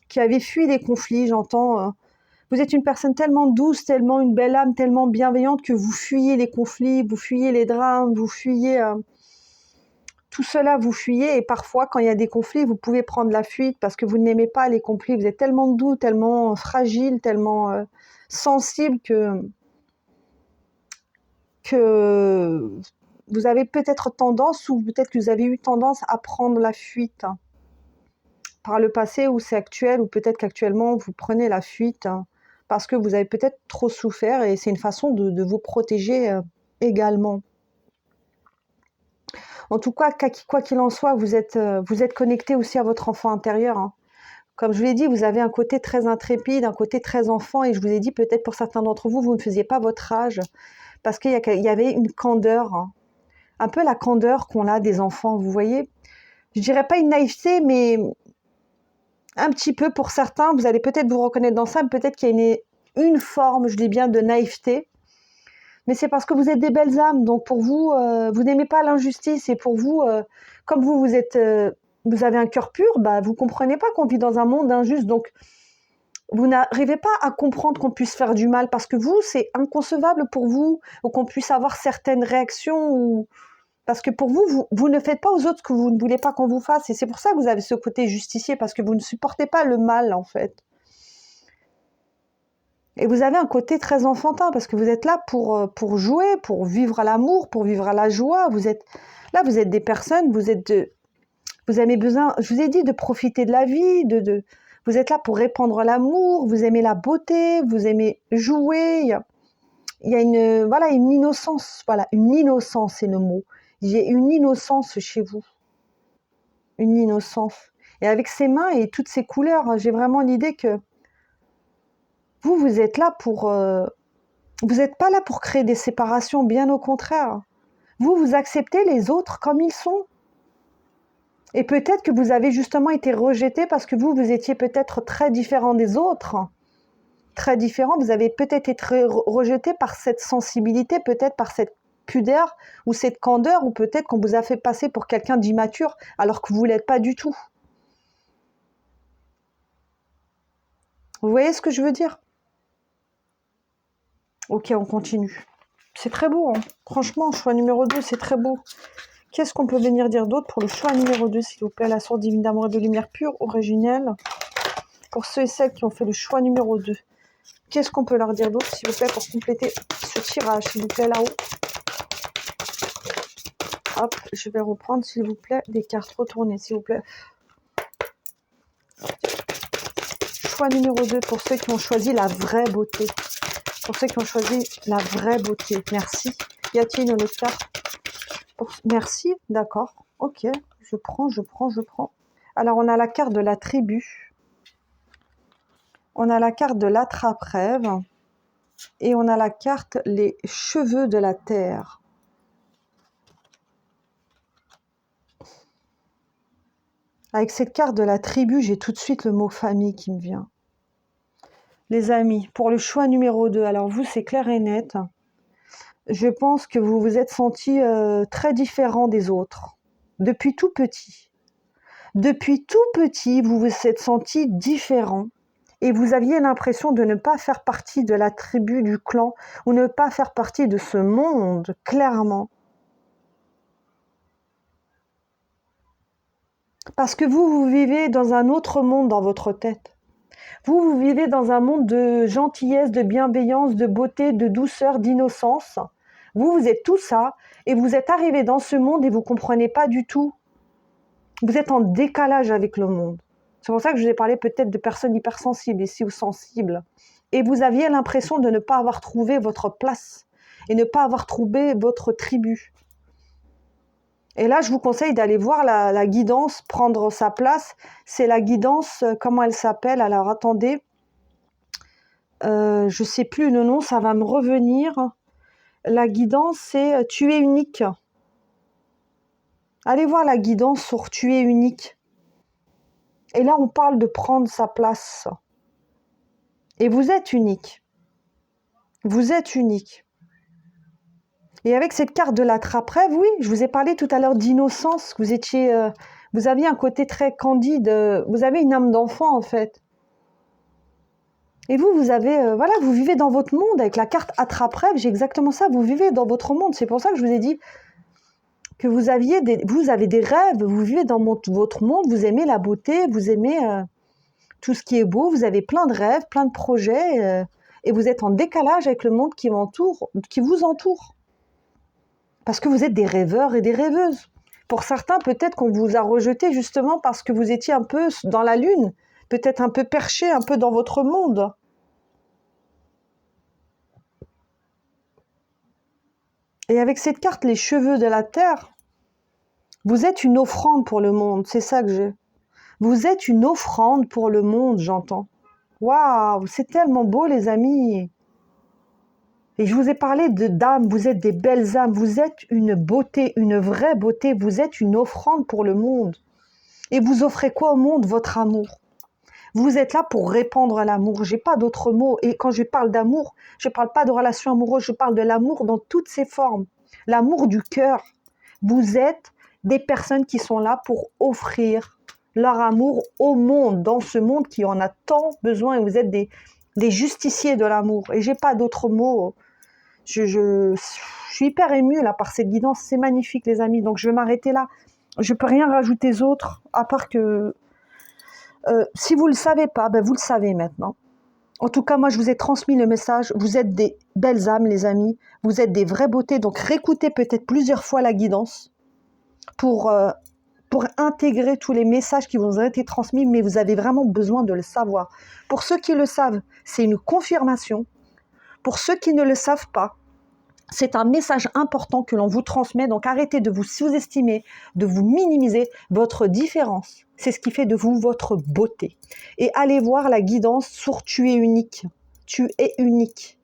qui avait fui les conflits, j'entends. Vous êtes une personne tellement douce, tellement une belle âme, tellement bienveillante que vous fuyez les conflits, vous fuyez les drames, vous fuyez tout cela, vous fuyez. Et parfois, quand il y a des conflits, vous pouvez prendre la fuite parce que vous n'aimez pas les conflits. Vous êtes tellement doux, tellement fragile, tellement sensible que vous avez peut-être tendance, ou peut-être que vous avez eu tendance à prendre la fuite, hein, par le passé, ou c'est actuel, ou peut-être qu'actuellement vous prenez la fuite, hein, parce que vous avez peut-être trop souffert et c'est une façon de vous protéger également. En tout cas, quoi qu'il en soit, vous êtes connecté aussi à votre enfant intérieur, hein. Comme je vous l'ai dit, vous avez un côté très intrépide, un côté très enfant, et je vous ai dit, peut-être pour certains d'entre vous, vous ne faisiez pas votre âge, parce qu'il y avait une candeur, hein, un peu la candeur qu'on a des enfants, vous voyez. Je dirais pas une naïveté, mais un petit peu pour certains, vous allez peut-être vous reconnaître dans ça, peut-être qu'il y a une forme, je dis bien, de naïveté, mais c'est parce que vous êtes des belles âmes, donc pour vous, vous n'aimez pas l'injustice, et pour vous, comme vous avez un cœur pur, bah, vous comprenez pas qu'on vit dans un monde injuste, donc vous n'arrivez pas à comprendre qu'on puisse faire du mal, parce que vous, c'est inconcevable pour vous, ou qu'on puisse avoir certaines réactions, ou parce que pour vous, vous ne faites pas aux autres ce que vous ne voulez pas qu'on vous fasse, et c'est pour ça que vous avez ce côté justicier, parce que vous ne supportez pas le mal, en fait. Et vous avez un côté très enfantin, parce que vous êtes là pour jouer, pour vivre à l'amour, pour vivre à la joie. Vous êtes des personnes, vous avez besoin, je vous ai dit, de profiter de la vie, vous êtes là pour répandre l'amour, vous aimez la beauté, vous aimez jouer. Il y a une innocence, une innocence, c'est le mot. Il y a une innocence chez vous, une innocence. Et avec ces mains et toutes ces couleurs, j'ai vraiment l'idée que vous êtes là vous n'êtes pas là pour créer des séparations, bien au contraire. Vous acceptez les autres comme ils sont. Et peut-être que vous avez justement été rejeté parce que vous étiez peut-être très différent des autres. Très différent, vous avez peut-être été rejeté par cette sensibilité, peut-être par cette pudeur ou cette candeur, ou peut-être qu'on vous a fait passer pour quelqu'un d'immature alors que vous ne l'êtes pas du tout. Vous voyez ce que je veux dire? Ok, on continue. C'est très beau, hein. Franchement, choix numéro 2, c'est très beau. Qu'est-ce qu'on peut venir dire d'autre pour le choix numéro 2, s'il vous plaît? La source divine d'amour et de lumière pure, originelle. Pour ceux et celles qui ont fait le choix numéro 2. Qu'est-ce qu'on peut leur dire d'autre, s'il vous plaît, pour compléter ce tirage, s'il vous plaît, là-haut? Hop, je vais reprendre, s'il vous plaît, des cartes retournées, s'il vous plaît. Choix numéro 2 pour ceux qui ont choisi la vraie beauté. Pour ceux qui ont choisi la vraie beauté. Merci. Y a-t-il une autre carte? Merci, d'accord. Ok, je prends. Alors, on a la carte de la tribu. On a la carte de l'attrape-rêve. Et on a la carte les cheveux de la terre. Avec cette carte de la tribu, j'ai tout de suite le mot famille qui me vient. Les amis, pour le choix numéro 2, alors vous, c'est clair et net. Je pense que vous vous êtes sentis très différents des autres. Depuis tout petit. Depuis tout petit, vous vous êtes sentis différents. Et vous aviez l'impression de ne pas faire partie de la tribu, du clan, ou ne pas faire partie de ce monde, clairement. Parce que vous vivez dans un autre monde dans votre tête. Vous vivez dans un monde de gentillesse, de bienveillance, de beauté, de douceur, d'innocence. Vous êtes tout ça, et vous êtes arrivé dans ce monde et vous ne comprenez pas du tout. Vous êtes en décalage avec le monde. C'est pour ça que je vous ai parlé peut-être de personnes hypersensibles ici, ou sensibles. Et vous aviez l'impression de ne pas avoir trouvé votre place et ne pas avoir trouvé votre tribu. Et là, je vous conseille d'aller voir la guidance prendre sa place. C'est la guidance, comment elle s'appelle? Alors, attendez. Je ne sais plus le nom, ça va me revenir. La guidance, c'est « Tu es unique ». Allez voir la guidance sur « Tu es unique ». Et là, on parle de prendre sa place. Et vous êtes unique. Vous êtes unique. Et avec cette carte de l'attrape-rêve, oui, je vous ai parlé tout à l'heure d'innocence, que vous étiez, vous aviez un côté très candide, vous avez une âme d'enfant en fait. Et vous, vous avez, voilà, vous vivez dans votre monde avec la carte attrape-rêve, j'ai exactement ça, vous vivez dans votre monde. C'est pour ça que je vous ai dit que vous avez des rêves, vous vivez dans votre monde, vous aimez la beauté, vous aimez tout ce qui est beau, vous avez plein de rêves, plein de projets, et vous êtes en décalage avec le monde qui vous entoure. Parce que vous êtes des rêveurs et des rêveuses. Pour certains, peut-être qu'on vous a rejeté justement parce que vous étiez un peu dans la lune, peut-être un peu perché, un peu dans votre monde. Et avec cette carte, les cheveux de la terre, vous êtes une offrande pour le monde, c'est ça que j'ai. Vous êtes une offrande pour le monde, j'entends. Waouh, c'est tellement beau, les amis. Et je vous ai parlé de d'âme, vous êtes des belles âmes, vous êtes une beauté, une vraie beauté, vous êtes une offrande pour le monde. Et vous offrez quoi au monde? Votre amour. Vous êtes là pour répandre l'amour. J'ai pas d'autres mots. Et quand je parle d'amour, je parle pas de relation amoureuse, je parle de l'amour dans toutes ses formes. L'amour du cœur. Vous êtes des personnes qui sont là pour offrir leur amour au monde, dans ce monde qui en a tant besoin. Et vous êtes des justiciers de l'amour. Et j'ai pas d'autres mots. Je suis hyper émue là par cette guidance. C'est magnifique, les amis. Donc je vais m'arrêter là. Je peux rien rajouter d'autre, à part que si vous ne le savez pas, ben vous le savez maintenant. En tout cas, moi, je vous ai transmis le message. Vous êtes des belles âmes, les amis. Vous êtes des vraies beautés. Donc, réécoutez peut-être plusieurs fois la guidance pour intégrer tous les messages qui vous ont été transmis, mais vous avez vraiment besoin de le savoir. Pour ceux qui le savent, c'est une confirmation. Pour ceux qui ne le savent pas, c'est un message important que l'on vous transmet, donc arrêtez de vous sous-estimer, de vous minimiser votre différence. C'est ce qui fait de vous votre beauté. Et allez voir la guidance sur Tu es unique. Tu es unique.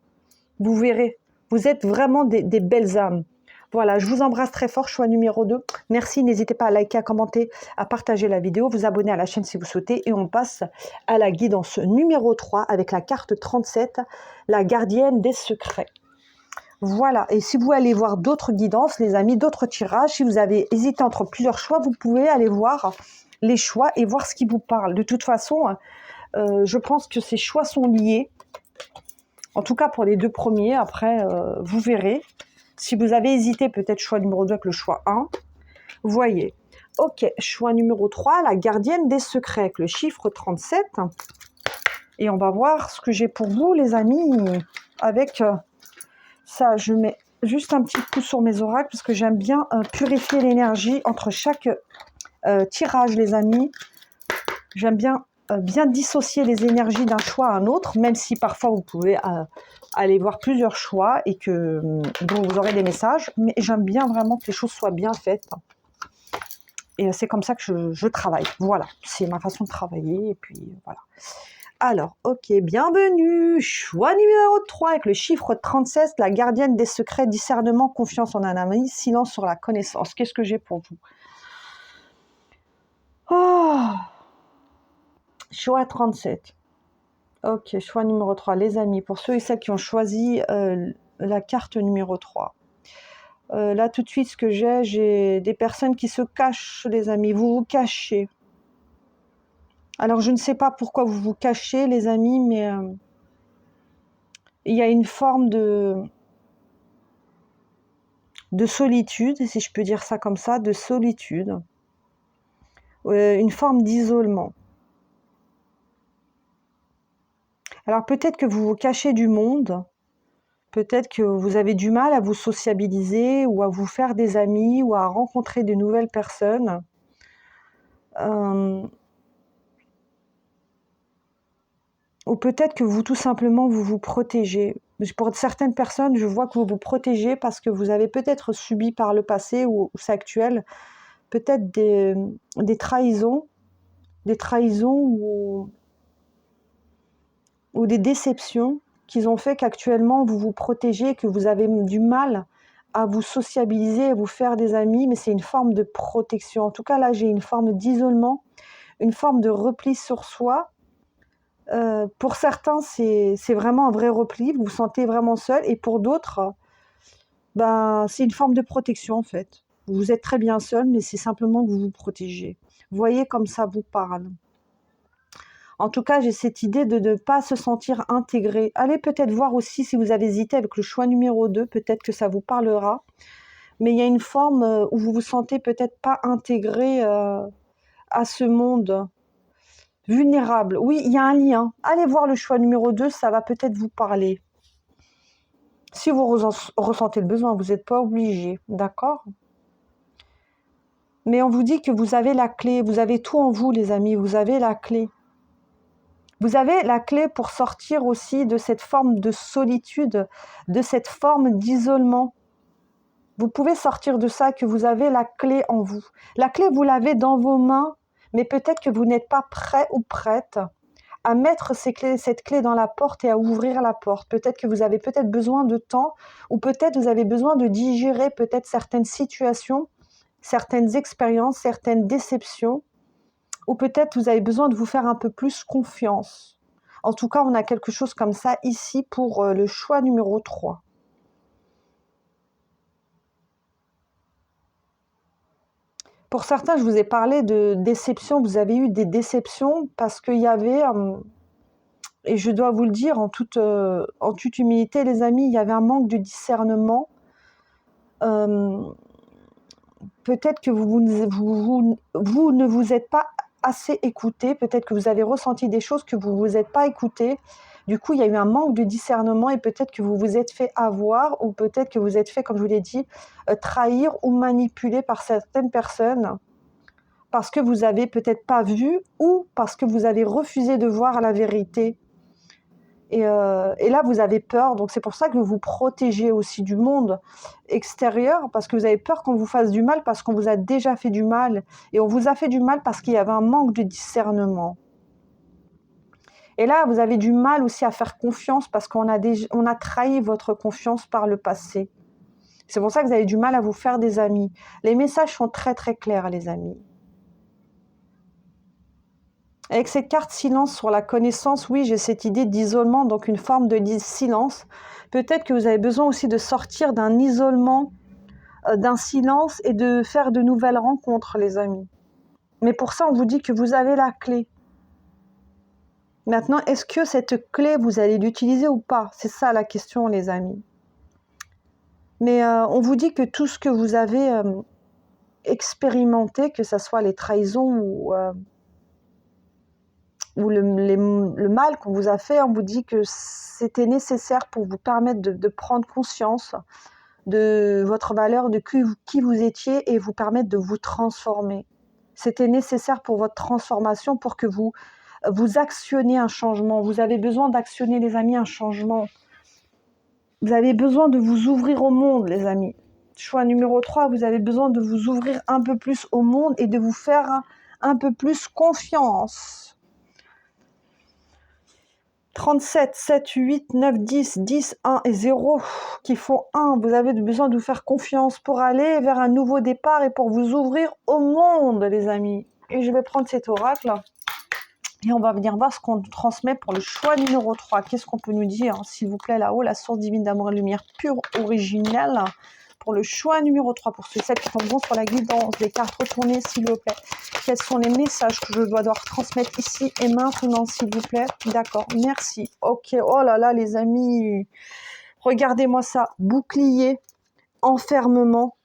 Vous verrez, vous êtes vraiment des belles âmes. Voilà, je vous embrasse très fort, choix numéro 2. Merci, n'hésitez pas à liker, à commenter, à partager la vidéo, vous abonner à la chaîne si vous souhaitez. Et on passe à la guidance numéro 3 avec la carte 37, la gardienne des secrets. Voilà, et si vous allez voir d'autres guidances, les amis, d'autres tirages, si vous avez hésité entre plusieurs choix, vous pouvez aller voir les choix et voir ce qui vous parle. De toute façon, je pense que ces choix sont liés, en tout cas pour les deux premiers. Après, vous verrez. Si vous avez hésité, peut-être choix numéro 2 avec le choix 1, vous voyez. Ok, choix numéro 3, la gardienne des secrets avec le chiffre 37. Et on va voir ce que j'ai pour vous, les amis, avec... ça, je mets juste un petit coup sur mes oracles parce que j'aime bien purifier l'énergie entre chaque tirage, les amis. J'aime bien bien dissocier les énergies d'un choix à un autre, même si parfois vous pouvez aller voir plusieurs choix et que dont vous aurez des messages. Mais j'aime bien vraiment que les choses soient bien faites. Et c'est comme ça que je travaille. Voilà, c'est ma façon de travailler. Et puis voilà. Alors, ok, bienvenue, choix numéro 3 avec le chiffre 37, la gardienne des secrets, discernement, confiance en un ami, silence sur la connaissance. Qu'est-ce que j'ai pour vous? Oh, choix 37. Ok, choix numéro 3, les amis, pour ceux et celles qui ont choisi la carte numéro 3. Là, tout de suite, ce que j'ai des personnes qui se cachent, les amis, vous vous cachez. Alors, je ne sais pas pourquoi vous vous cachez, les amis, mais il y a une forme de solitude, si je peux dire ça comme ça, de solitude, une forme d'isolement. Alors, peut-être que vous vous cachez du monde, peut-être que vous avez du mal à vous sociabiliser ou à vous faire des amis ou à rencontrer de nouvelles personnes. Ou peut-être que vous, tout simplement, vous vous protégez. Pour certaines personnes, je vois que vous vous protégez parce que vous avez peut-être subi par le passé ou c'est actuel, peut-être des trahisons ou des déceptions qui ont fait qu'actuellement, vous vous protégez, que vous avez du mal à vous sociabiliser, à vous faire des amis, mais c'est une forme de protection. En tout cas, là, j'ai une forme d'isolement, une forme de repli sur soi. Pour certains, c'est vraiment un vrai repli, vous vous sentez vraiment seul, et pour d'autres, ben, c'est une forme de protection en fait. Vous êtes très bien seul, mais c'est simplement que vous vous protégez. Voyez comme ça vous parle. En tout cas, j'ai cette idée de ne pas se sentir intégré. Allez peut-être voir aussi si vous avez hésité avec le choix numéro 2, peut-être que ça vous parlera. Mais il y a une forme où vous vous sentez peut-être pas intégré à ce monde. Vulnérable. Oui, il y a un lien. Allez voir le choix numéro 2, ça va peut-être vous parler. Si vous ressentez le besoin, vous n'êtes pas obligé, d'accord? Mais on vous dit que vous avez la clé, vous avez tout en vous les amis, vous avez la clé. Vous avez la clé pour sortir aussi de cette forme de solitude, de cette forme d'isolement. Vous pouvez sortir de ça, que vous avez la clé en vous. La clé, vous l'avez dans vos mains, mais peut-être que vous n'êtes pas prêt ou prête à mettre cette clé dans la porte et à ouvrir la porte. Peut-être que vous avez peut-être besoin de temps, ou peut-être vous avez besoin de digérer peut-être certaines situations, certaines expériences, certaines déceptions, ou peut-être vous avez besoin de vous faire un peu plus confiance. En tout cas, on a quelque chose comme ça ici pour le choix numéro 3. Pour certains, je vous ai parlé de déception. Vous avez eu des déceptions parce qu'il y avait, et je dois vous le dire en toute humilité, les amis, il y avait un manque de discernement. Peut-être que vous ne vous êtes pas assez écouté, peut-être que vous avez ressenti des choses que vous ne vous êtes pas écouté. Du coup, il y a eu un manque de discernement et peut-être que vous vous êtes fait avoir ou peut-être que vous êtes fait, comme je vous l'ai dit, trahir ou manipuler par certaines personnes parce que vous n'avez peut-être pas vu ou parce que vous avez refusé de voir la vérité. Et là, vous avez peur, donc c'est pour ça que vous vous protégez aussi du monde extérieur, parce que vous avez peur qu'on vous fasse du mal, parce qu'on vous a déjà fait du mal, et on vous a fait du mal parce qu'il y avait un manque de discernement. Et là, vous avez du mal aussi à faire confiance, parce qu'on a trahi votre confiance par le passé. C'est pour ça que vous avez du mal à vous faire des amis. Les messages sont très très clairs, les amis. Avec cette carte silence sur la connaissance, oui, j'ai cette idée d'isolement, donc une forme de silence. Peut-être que vous avez besoin aussi de sortir d'un isolement, d'un silence et de faire de nouvelles rencontres, les amis. Mais pour ça, on vous dit que vous avez la clé. Maintenant, est-ce que cette clé, vous allez l'utiliser ou pas? C'est ça la question, les amis. Mais on vous dit que tout ce que vous avez expérimenté, que ce soit les trahisons ou le mal qu'on vous a fait, on vous dit que c'était nécessaire pour vous permettre de prendre conscience de votre valeur, de qui vous étiez et vous permettre de vous transformer. C'était nécessaire pour votre transformation, pour que vous actionnez un changement. Vous avez besoin d'actionner, les amis, un changement. Vous avez besoin de vous ouvrir au monde, les amis. Choix numéro 3, vous avez besoin de vous ouvrir un peu plus au monde et de vous faire un peu plus confiance. 37, 7, 8, 9, 10, 10, 1 et 0 qui font 1. Vous avez besoin de vous faire confiance pour aller vers un nouveau départ et pour vous ouvrir au monde, les amis. Et je vais prendre cet oracle et on va venir voir ce qu'on transmet pour le choix numéro 3. Qu'est-ce qu'on peut nous dire, s'il vous plaît, là-haut, la source divine d'amour et de lumière pure, originelle, pour le choix numéro 3, pour ceux qui tomberont sur la guidance, les cartes retournées, s'il vous plaît. Quels sont les messages que je dois devoir transmettre ici et maintenant, s'il vous plaît? D'accord, merci. Ok, oh là là, les amis, regardez-moi ça. Bouclier, enfermement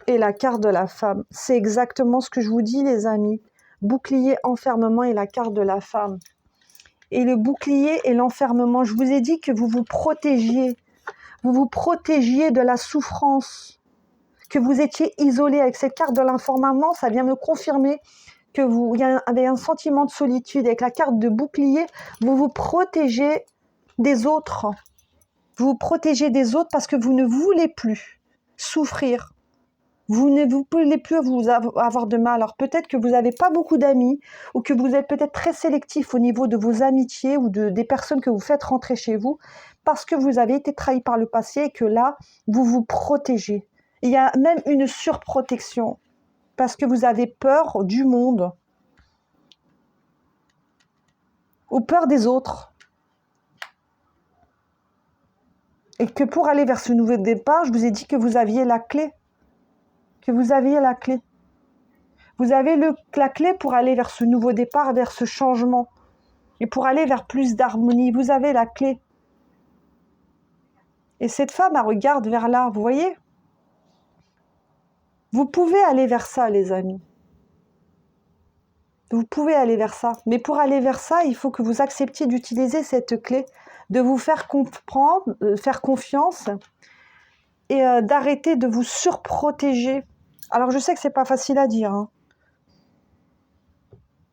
et la carte de la femme. C'est exactement ce que je vous dis, les amis. Bouclier, enfermement et la carte de la femme. Et le bouclier et l'enfermement, je vous ai dit que vous vous protégiez. Vous vous protégiez de la souffrance, que vous étiez isolé. Avec cette carte de l'informement, ça vient me confirmer que vous avez un sentiment de solitude. Avec la carte de bouclier, vous vous protégez des autres. Vous vous protégez des autres parce que vous ne voulez plus souffrir. Vous ne voulez plus vous avoir de mal. Alors peut-être que vous n'avez pas beaucoup d'amis ou que vous êtes peut-être très sélectif au niveau de vos amitiés ou des personnes que vous faites rentrer chez vous parce que vous avez été trahi par le passé et que là, vous vous protégez. Il y a même une surprotection parce que vous avez peur du monde ou peur des autres. Et que pour aller vers ce nouveau départ, je vous ai dit que vous aviez la clé. Que vous aviez la clé. Vous avez la clé pour aller vers ce nouveau départ, vers ce changement. Et pour aller vers plus d'harmonie. Vous avez la clé. Et cette femme, elle regarde vers là, vous voyez? Vous pouvez aller vers ça, les amis. Vous pouvez aller vers ça. Mais pour aller vers ça, il faut que vous acceptiez d'utiliser cette clé, de vous faire comprendre, faire confiance et d'arrêter de vous surprotéger. Alors, je sais que c'est pas facile à dire. Hein.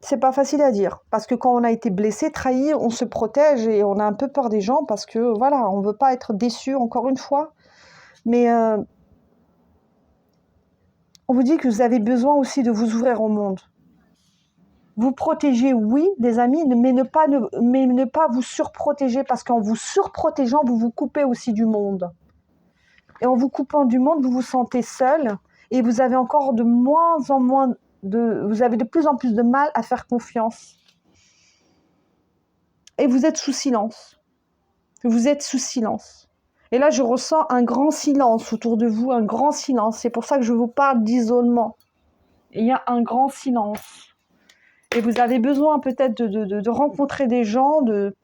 C'est pas facile à dire. Parce que quand on a été blessé, trahi, on se protège et on a un peu peur des gens parce que, voilà, on veut pas être déçu encore une fois. Mais on vous dit que vous avez besoin aussi de vous ouvrir au monde. Vous protéger, oui, des amis, mais ne pas vous surprotéger, parce qu'en vous surprotégeant, vous vous coupez aussi du monde. Et en vous coupant du monde, vous vous sentez seul, et vous avez encore de moins en moins vous avez de plus en plus de mal à faire confiance. Et vous êtes sous silence. Vous êtes sous silence. Et là, je ressens un grand silence autour de vous, un grand silence. C'est pour ça que je vous parle d'isolement. Il y a un grand silence. Et vous avez besoin peut-être de rencontrer des gens, de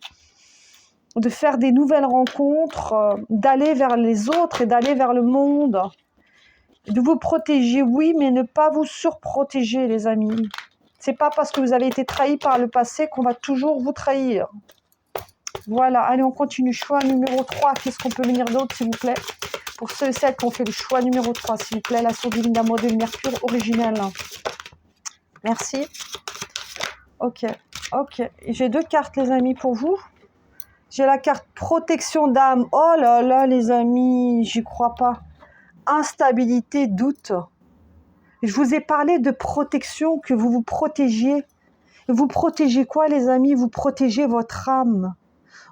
faire des nouvelles rencontres, d'aller vers les autres et d'aller vers le monde. De vous protéger, oui, mais ne pas vous surprotéger, les amis. C'est pas parce que vous avez été trahi par le passé qu'on va toujours vous trahir. Voilà, allez, on continue. Choix numéro 3. Qu'est-ce qu'on peut venir d'autre, s'il vous plaît? Pour ceux et celles qui ont fait le choix numéro 3, s'il vous plaît, la source divine d'amour de Mercure originelle. Merci. Ok. J'ai 2 cartes, les amis, pour vous. J'ai la carte protection d'âme. Oh là là, les amis, j'y crois pas. Instabilité, doute. Je vous ai parlé de protection, que vous vous protégiez. Vous protégez quoi, les amis? Vous protégez votre âme.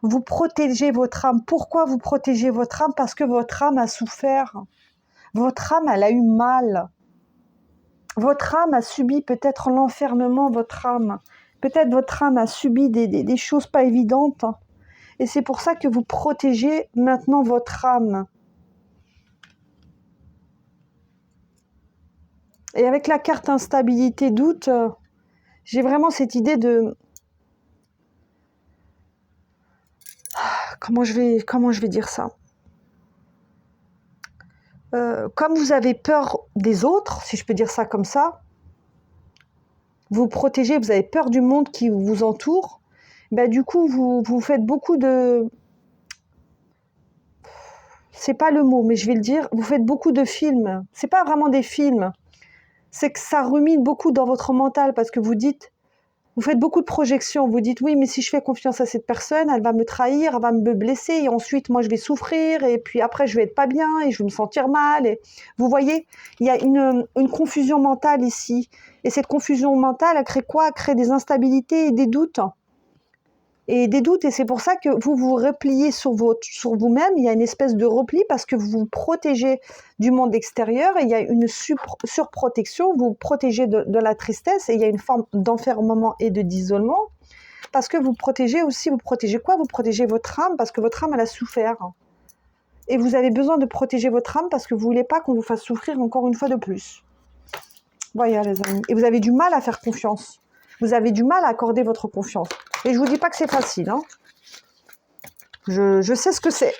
Vous protégez votre âme. Pourquoi vous protégez votre âme? Parce que votre âme a souffert. Votre âme, elle a eu mal. Votre âme a subi peut-être l'enfermement, votre âme. Peut-être votre âme a subi des choses pas évidentes. Et c'est pour ça que vous protégez maintenant votre âme. Et avec la carte instabilité, doute, j'ai vraiment cette idée de... Comment je vais dire ça? Comme vous avez peur des autres, si je peux dire ça comme ça, vous protégez, vous avez peur du monde qui vous entoure, ben du coup, vous faites beaucoup de... C'est pas le mot, mais je vais le dire. Vous faites beaucoup de films. C'est pas vraiment des films. C'est que ça rumine beaucoup dans votre mental parce que vous faites beaucoup de projections. Vous dites, oui, mais si je fais confiance à cette personne, elle va me trahir, elle va me blesser et ensuite, moi, je vais souffrir et puis après, je vais être pas bien et je vais me sentir mal. Et... Vous voyez, il y a une confusion mentale ici. Et cette confusion mentale, elle crée quoi? Elle crée des instabilités et des doutes. Et c'est c'est pour ça que vous vous repliez sur vous-même. Il y a une espèce de repli parce que vous vous protégez du monde extérieur et il y a une surprotection, vous vous protégez de la tristesse et il y a une forme d'enfermement et d'isolement parce que vous protégez quoi? Vous protégez votre âme parce que votre âme, elle a souffert. Et vous avez besoin de protéger votre âme parce que vous ne voulez pas qu'on vous fasse souffrir encore une fois de plus. Voyez, les amis. Et vous avez du mal à faire confiance. Vous avez du mal à accorder votre confiance. Et je ne vous dis pas que c'est facile. Hein. Je sais ce que c'est.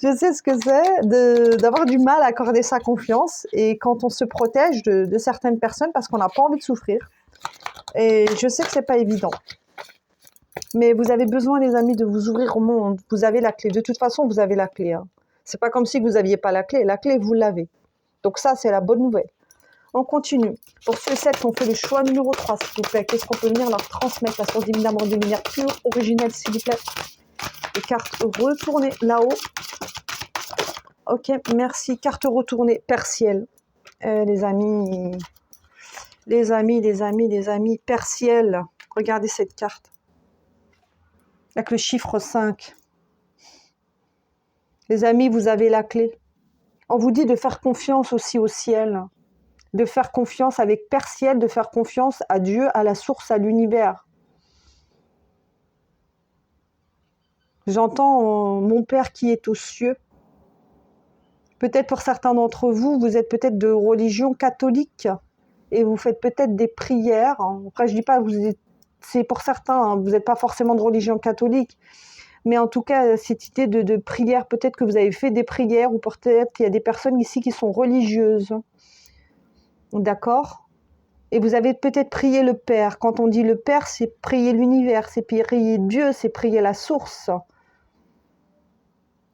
Je sais ce que c'est d'avoir du mal à accorder sa confiance. Et quand on se protège de certaines personnes parce qu'on n'a pas envie de souffrir. Et je sais que ce n'est pas évident. Mais vous avez besoin, les amis, de vous ouvrir au monde. Vous avez la clé. De toute façon, vous avez la clé. Hein. Ce n'est pas comme si vous n'aviez pas la clé. La clé, vous l'avez. Donc ça, c'est la bonne nouvelle. On continue. Pour ceux et celles qui ont fait le choix numéro 3, s'il vous plaît, qu'est-ce qu'on peut venir leur transmettre? La source divine d'amour de lumière pure, originelle, s'il vous plaît. Les cartes retournées là-haut. Ok, merci. Carte retournée, Père Ciel. Les amis, Père Ciel. Regardez cette carte. Avec le chiffre 5. Les amis, vous avez la clé. On vous dit de faire confiance aussi au ciel. De faire confiance avec Père Ciel, de faire confiance à Dieu, à la source, à l'univers. J'entends mon Père qui est aux cieux. Peut-être pour certains d'entre vous, vous êtes peut-être de religion catholique et vous faites peut-être des prières. Après, je dis pas, c'est pour certains, hein, vous n'êtes pas forcément de religion catholique, mais en tout cas, cette idée de prière, peut-être que vous avez fait des prières ou peut-être qu'il y a des personnes ici qui sont religieuses. D'accord ? Et vous avez peut-être prié le Père. Quand on dit le Père, c'est prier l'univers, c'est prier Dieu, c'est prier la source.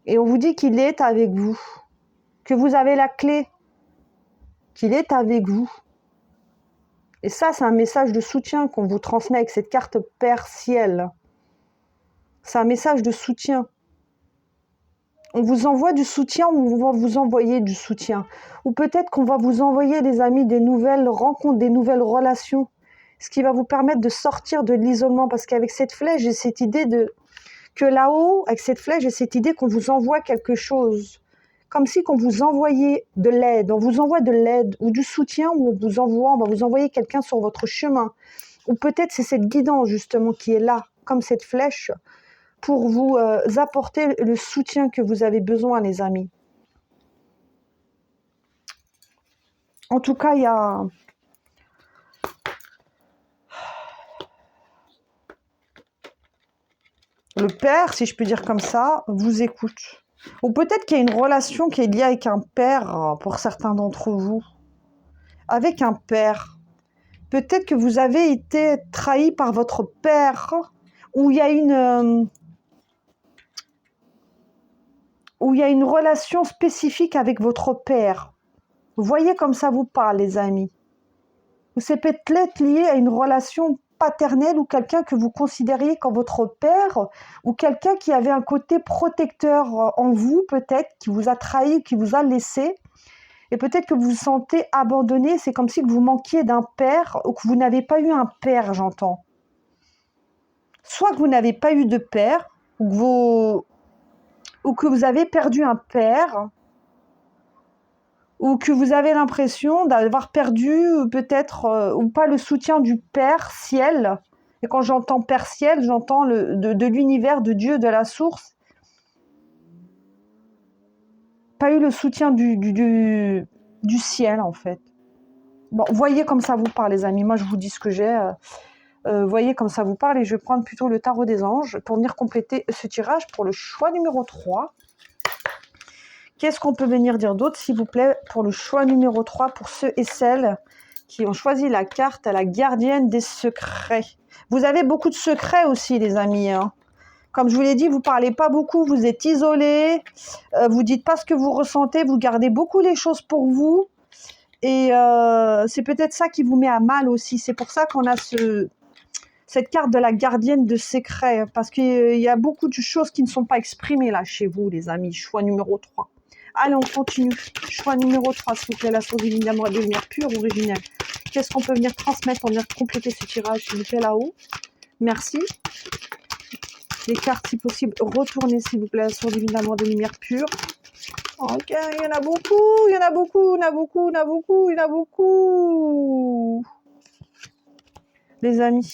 Et on vous dit qu'il est avec vous, que vous avez la clé, qu'il est avec vous. Et ça, c'est un message de soutien qu'on vous transmet avec cette carte Père Ciel. C'est un message de soutien. On vous envoie du soutien ou on va vous envoyer du soutien. Ou peut-être qu'on va vous envoyer, les amis, des nouvelles rencontres, des nouvelles relations. Ce qui va vous permettre de sortir de l'isolement. Parce qu'avec cette flèche, j'ai cette idée que là-haut, avec cette flèche, j'ai cette idée qu'on vous envoie quelque chose. Comme si qu'on vous envoyait de l'aide. On vous envoie de l'aide ou du soutien ou on va vous envoyer quelqu'un sur votre chemin. Ou peut-être c'est cette guidance justement qui est là, comme cette flèche, pour vous apporter le soutien que vous avez besoin, les amis. En tout cas, il y a... Le Père, si je peux dire comme ça, vous écoute. Ou peut-être qu'il y a une relation qui est liée avec un père, pour certains d'entre vous. Avec un père. Peut-être que vous avez été trahi par votre père, où il y a une relation spécifique avec votre père. Vous voyez comme ça vous parle, les amis. Ou c'est peut-être lié à une relation paternelle ou quelqu'un que vous considériez comme votre père ou quelqu'un qui avait un côté protecteur en vous, peut-être, qui vous a trahi, qui vous a laissé. Et peut-être que vous vous sentez abandonné. C'est comme si vous manquiez d'un père ou que vous n'avez pas eu un père, j'entends. Soit que vous n'avez pas eu de père ou que vous avez perdu un père, ou que vous avez l'impression d'avoir perdu peut-être ou pas le soutien du Père Ciel. Et quand j'entends Père Ciel, j'entends de l'univers, de Dieu, de la source. Pas eu le soutien du ciel, en fait. Bon, voyez comme ça vous parle, les amis. Moi, je vous dis ce que j'ai. Voyez comme ça vous parle. Et je vais prendre plutôt le tarot des anges pour venir compléter ce tirage pour le choix numéro 3. Qu'est-ce qu'on peut venir dire d'autre, s'il vous plaît, pour le choix numéro 3, pour ceux et celles qui ont choisi la carte à la gardienne des secrets. Vous avez beaucoup de secrets aussi, les amis. Hein. Comme je vous l'ai dit, vous ne parlez pas beaucoup, vous êtes isolés, vous ne dites pas ce que vous ressentez, vous gardez beaucoup les choses pour vous. Et c'est peut-être ça qui vous met à mal aussi. C'est pour ça qu'on a cette carte de la gardienne de secrets. Parce qu'il y a beaucoup de choses qui ne sont pas exprimées là chez vous, les amis. Choix numéro 3. Allez, on continue. Choix numéro 3, s'il vous plaît, la source divine d'amour et de lumière pure, originelle. Qu'est-ce qu'on peut venir transmettre pour venir compléter ce tirage, s'il vous plaît, là-haut? Merci. Les cartes, si possible, retournez, s'il vous plaît, la source divine d'amour et de lumière pure. Ok, il y en a beaucoup, il y en a beaucoup, il y en a beaucoup, il y en a beaucoup, il y en a beaucoup. Les amis,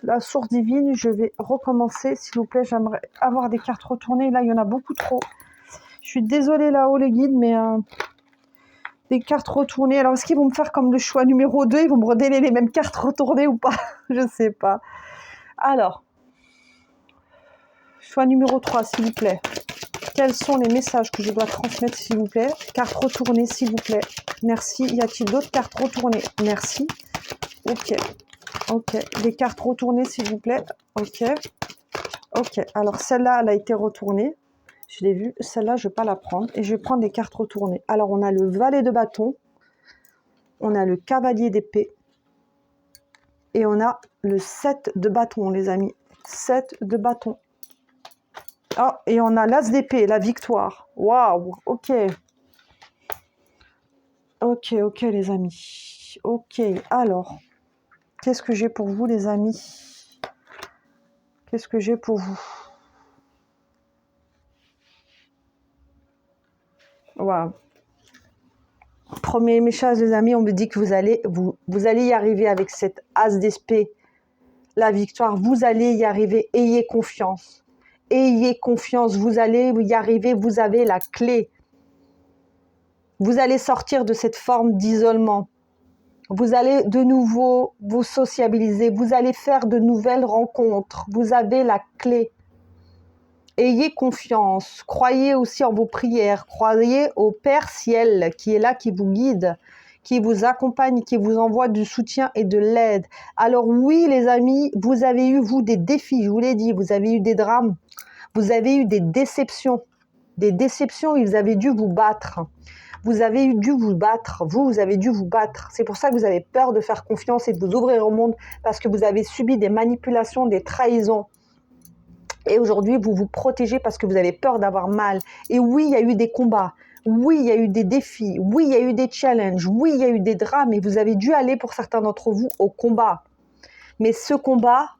la source divine, je vais recommencer, s'il vous plaît, j'aimerais avoir des cartes retournées. Là, il y en a beaucoup trop. Je suis désolée là-haut les guides, mais des cartes retournées. Alors, est-ce qu'ils vont me faire comme le choix numéro 2? Ils vont me redonner les mêmes cartes retournées ou pas? Je ne sais pas. Alors, choix numéro 3, s'il vous plaît. Quels sont les messages que je dois transmettre, s'il vous plaît? Cartes retournées, s'il vous plaît. Merci. Y a-t-il d'autres cartes retournées? Merci. Ok. Ok. Des cartes retournées, s'il vous plaît. Ok. Ok. Alors, celle-là, elle a été retournée. Je l'ai vue, celle-là, je ne vais pas la prendre. Et je vais prendre des cartes retournées. Alors, on a le valet de bâton. On a le cavalier d'épée. Et on a le 7 de bâton, les amis. 7 de bâton. Oh, et on a l'as d'épée, la victoire. Waouh, ok. Ok, ok, les amis. Ok, alors. Qu'est-ce que j'ai pour vous, les amis? Qu'est-ce que j'ai pour vous? Waouh. Premier message, les amis, on me dit que vous allez y arriver avec cette as d'épée, la victoire. Vous allez y arriver. Ayez confiance. Ayez confiance, vous allez y arriver, vous avez la clé. Vous allez sortir de cette forme d'isolement. Vous allez de nouveau vous sociabiliser, vous allez faire de nouvelles rencontres. Vous avez la clé. Ayez confiance, croyez aussi en vos prières, croyez au Père Ciel qui est là, qui vous guide, qui vous accompagne, qui vous envoie du soutien et de l'aide. Alors oui les amis, vous avez eu vous des défis, je vous l'ai dit, vous avez eu des drames, vous avez eu des déceptions et vous avez dû vous battre. Vous avez dû vous battre, vous avez dû vous battre. C'est pour ça que vous avez peur de faire confiance et de vous ouvrir au monde parce que vous avez subi des manipulations, des trahisons. Et aujourd'hui, vous vous protégez parce que vous avez peur d'avoir mal. Et oui, il y a eu des combats. Oui, il y a eu des défis. Oui, il y a eu des challenges. Oui, il y a eu des drames. Et vous avez dû aller, pour certains d'entre vous, au combat. Mais ce combat,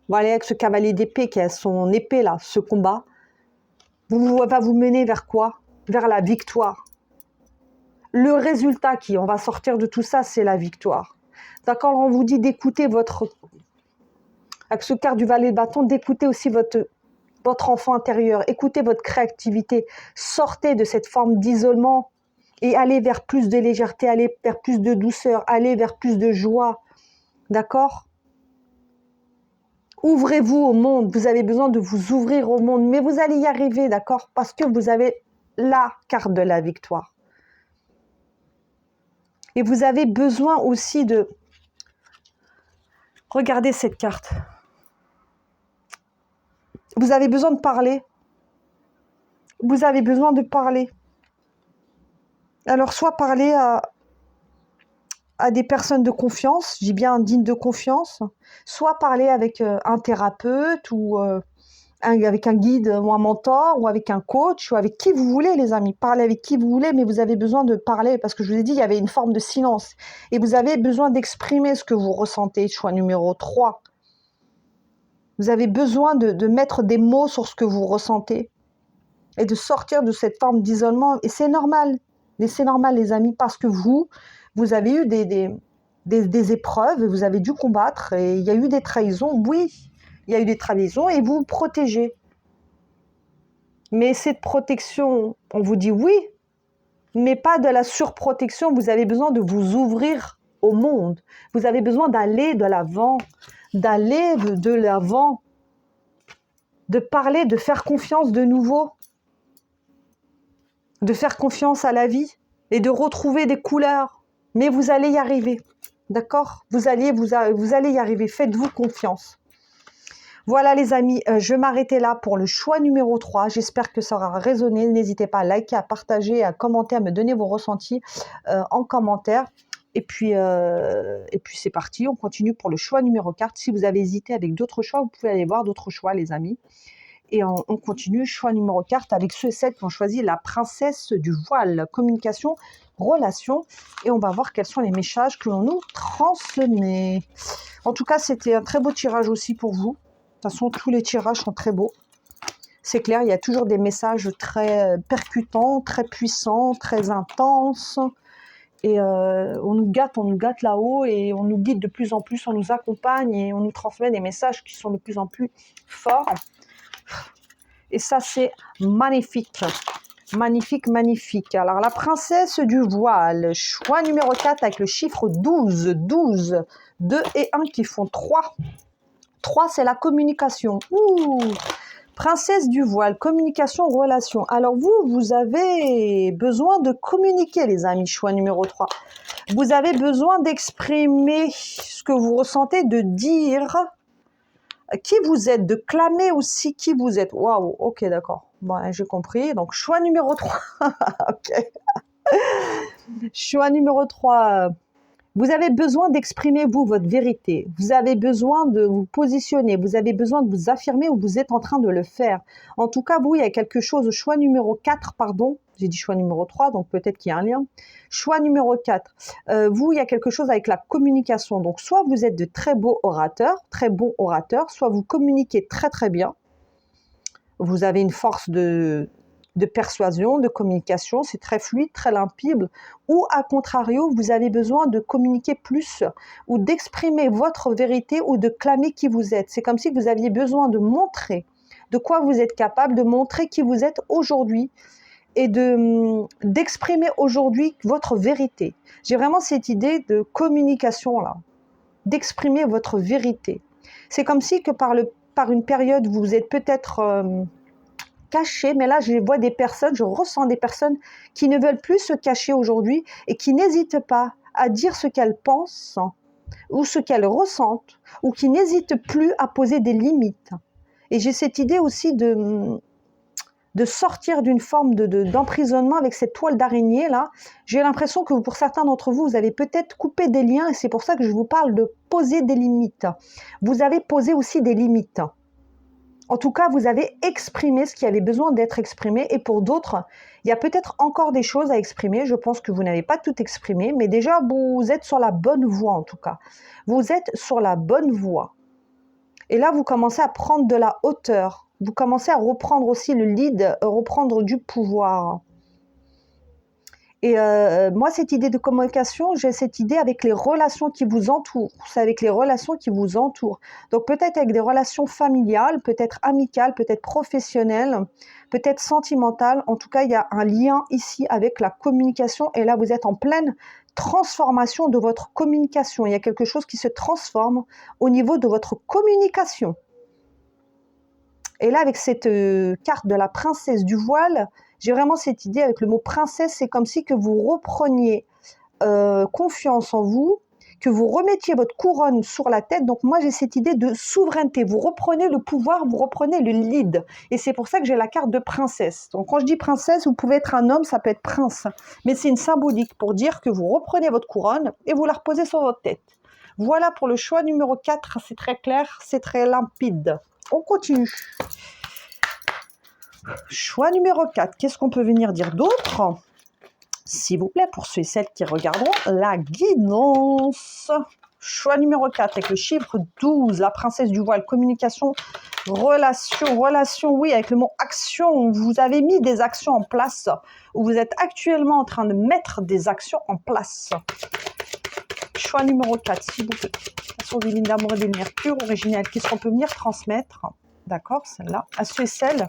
voilà, avec ce cavalier d'épée qui a son épée là, ce combat, va vous mener vers quoi? Vers la victoire. Le résultat on va sortir de tout ça, c'est la victoire. D'accord? On vous dit d'écouter avec ce quart du valet de bâton, d'écouter aussi votre enfant intérieur, écoutez votre créativité, sortez de cette forme d'isolement et allez vers plus de légèreté, allez vers plus de douceur, allez vers plus de joie. D'accord? Ouvrez-vous au monde, vous avez besoin de vous ouvrir au monde, mais vous allez y arriver, d'accord? Parce que vous avez la carte de la victoire. Et vous avez besoin aussi de... Regardez cette carte. Vous avez besoin de parler. Vous avez besoin de parler. Alors, soit parler à des personnes de confiance, je dis bien dignes de confiance, soit parler avec un thérapeute ou avec un guide ou un mentor ou avec un coach ou avec qui vous voulez les amis. Parlez avec qui vous voulez, mais vous avez besoin de parler parce que je vous ai dit, il y avait une forme de silence et vous avez besoin d'exprimer ce que vous ressentez. Choix numéro 3. Vous avez besoin de mettre des mots sur ce que vous ressentez et de sortir de cette forme d'isolement. Et c'est normal. Mais c'est normal les amis parce que vous avez eu des épreuves et vous avez dû combattre et il y a eu des trahisons. Oui, il y a eu des trahisons et vous vous protégez. Mais cette protection, on vous dit oui, mais pas de la surprotection. Vous avez besoin de vous ouvrir au monde. Vous avez besoin d'aller de l'avant, de parler, de faire confiance de nouveau, de faire confiance à la vie et de retrouver des couleurs. Mais vous allez y arriver, d'accord? Vous allez y arriver, faites-vous confiance. Voilà les amis, je vais m'arrêter là pour le choix numéro 3. J'espère que ça aura résonné. N'hésitez pas à liker, à partager, à commenter, à me donner vos ressentis en commentaire. Et puis c'est parti, on continue pour le choix numéro 4. Si vous avez hésité avec d'autres choix, vous pouvez aller voir d'autres choix les amis. Et on continue, choix numéro 4 avec ceux et celles qui ont choisi la princesse du voile, communication, relation. Et on va voir quels sont les messages que l'on nous transmet. En tout cas, c'était un très beau tirage aussi pour vous. De toute façon, tous les tirages sont très beaux. C'est clair, il y a toujours des messages très percutants, très puissants, très intenses. Et on nous gâte là-haut et on nous guide de plus en plus, on nous accompagne et on nous transmet des messages qui sont de plus en plus forts. Et ça, c'est magnifique. Magnifique, magnifique. Alors, la princesse du voile, choix numéro 4 avec le chiffre 12. 12, 2 et 1 qui font 3. 3, c'est la communication. Ouh, princesse du voile, communication, relation. Alors, vous avez besoin de communiquer, les amis, choix numéro 3. Vous avez besoin d'exprimer ce que vous ressentez, de dire qui vous êtes, de clamer aussi qui vous êtes. Waouh, ok, d'accord. Bon, j'ai compris. Donc, choix numéro 3. Ok. Choix numéro 3. Vous avez besoin d'exprimer, vous, votre vérité. Vous avez besoin de vous positionner. Vous avez besoin de vous affirmer ou vous êtes en train de le faire. En tout cas, vous, il y a quelque chose. Choix numéro 4, pardon. J'ai dit choix numéro 3, donc peut-être qu'il y a un lien. Choix numéro 4. Vous, il y a quelque chose avec la communication. Donc, soit vous êtes de très bons orateurs, soit vous communiquez très, très bien. Vous avez une force de de persuasion, de communication, c'est très fluide, très limpide, ou à contrario, vous avez besoin de communiquer plus, ou d'exprimer votre vérité, ou de clamer qui vous êtes. C'est comme si vous aviez besoin de montrer de quoi vous êtes capable, de montrer qui vous êtes aujourd'hui, et d'exprimer aujourd'hui votre vérité. J'ai vraiment cette idée de communication là, d'exprimer votre vérité. C'est comme si que par une période, vous êtes peut-être caché, mais là je vois des personnes, je ressens des personnes qui ne veulent plus se cacher aujourd'hui et qui n'hésitent pas à dire ce qu'elles pensent ou ce qu'elles ressentent, ou qui n'hésitent plus à poser des limites. Et j'ai cette idée aussi de sortir d'une forme d'emprisonnement avec cette toile d'araignée là. J'ai l'impression que pour certains d'entre vous, vous avez peut-être coupé des liens, et c'est pour ça que je vous parle de poser des limites. Vous avez posé aussi des limites. En tout cas, vous avez exprimé ce qui avait besoin d'être exprimé, et pour d'autres, il y a peut-être encore des choses à exprimer. Je pense que vous n'avez pas tout exprimé, mais déjà, vous êtes sur la bonne voie en tout cas. Vous êtes sur la bonne voie. Et là, vous commencez à prendre de la hauteur. Vous commencez à reprendre aussi le lead, reprendre du pouvoir. Et moi, cette idée de communication, j'ai cette idée avec les relations qui vous entourent. C'est avec les relations qui vous entourent. Donc peut-être avec des relations familiales, peut-être amicales, peut-être professionnelles, peut-être sentimentales. En tout cas, il y a un lien ici avec la communication. Et là, vous êtes en pleine transformation de votre communication. Il y a quelque chose qui se transforme au niveau de votre communication. Et là, avec cette carte de la princesse du voile, j'ai vraiment cette idée avec le mot princesse, c'est comme si que vous repreniez confiance en vous, que vous remettiez votre couronne sur la tête. Donc moi, j'ai cette idée de souveraineté. Vous reprenez le pouvoir, vous reprenez le lead. Et c'est pour ça que j'ai la carte de princesse. Donc quand je dis princesse, vous pouvez être un homme, ça peut être prince. Mais c'est une symbolique pour dire que vous reprenez votre couronne et vous la reposez sur votre tête. Voilà pour le choix numéro 4. C'est très clair, c'est très limpide. On continue. Choix numéro 4. Qu'est-ce qu'on peut venir dire d'autre? S'il vous plaît, pour ceux et celles qui regarderont la guidance. Choix numéro 4 avec le chiffre 12, la princesse du voile, communication, relation, oui, avec le mot action. Vous avez mis des actions en place, ou vous êtes actuellement en train de mettre des actions en place. Choix numéro 4, s'il vous plaît. Façon divine d'amour et de mercure, originale. Qu'est-ce qu'on peut venir transmettre? D'accord, celle-là. À ceux et celles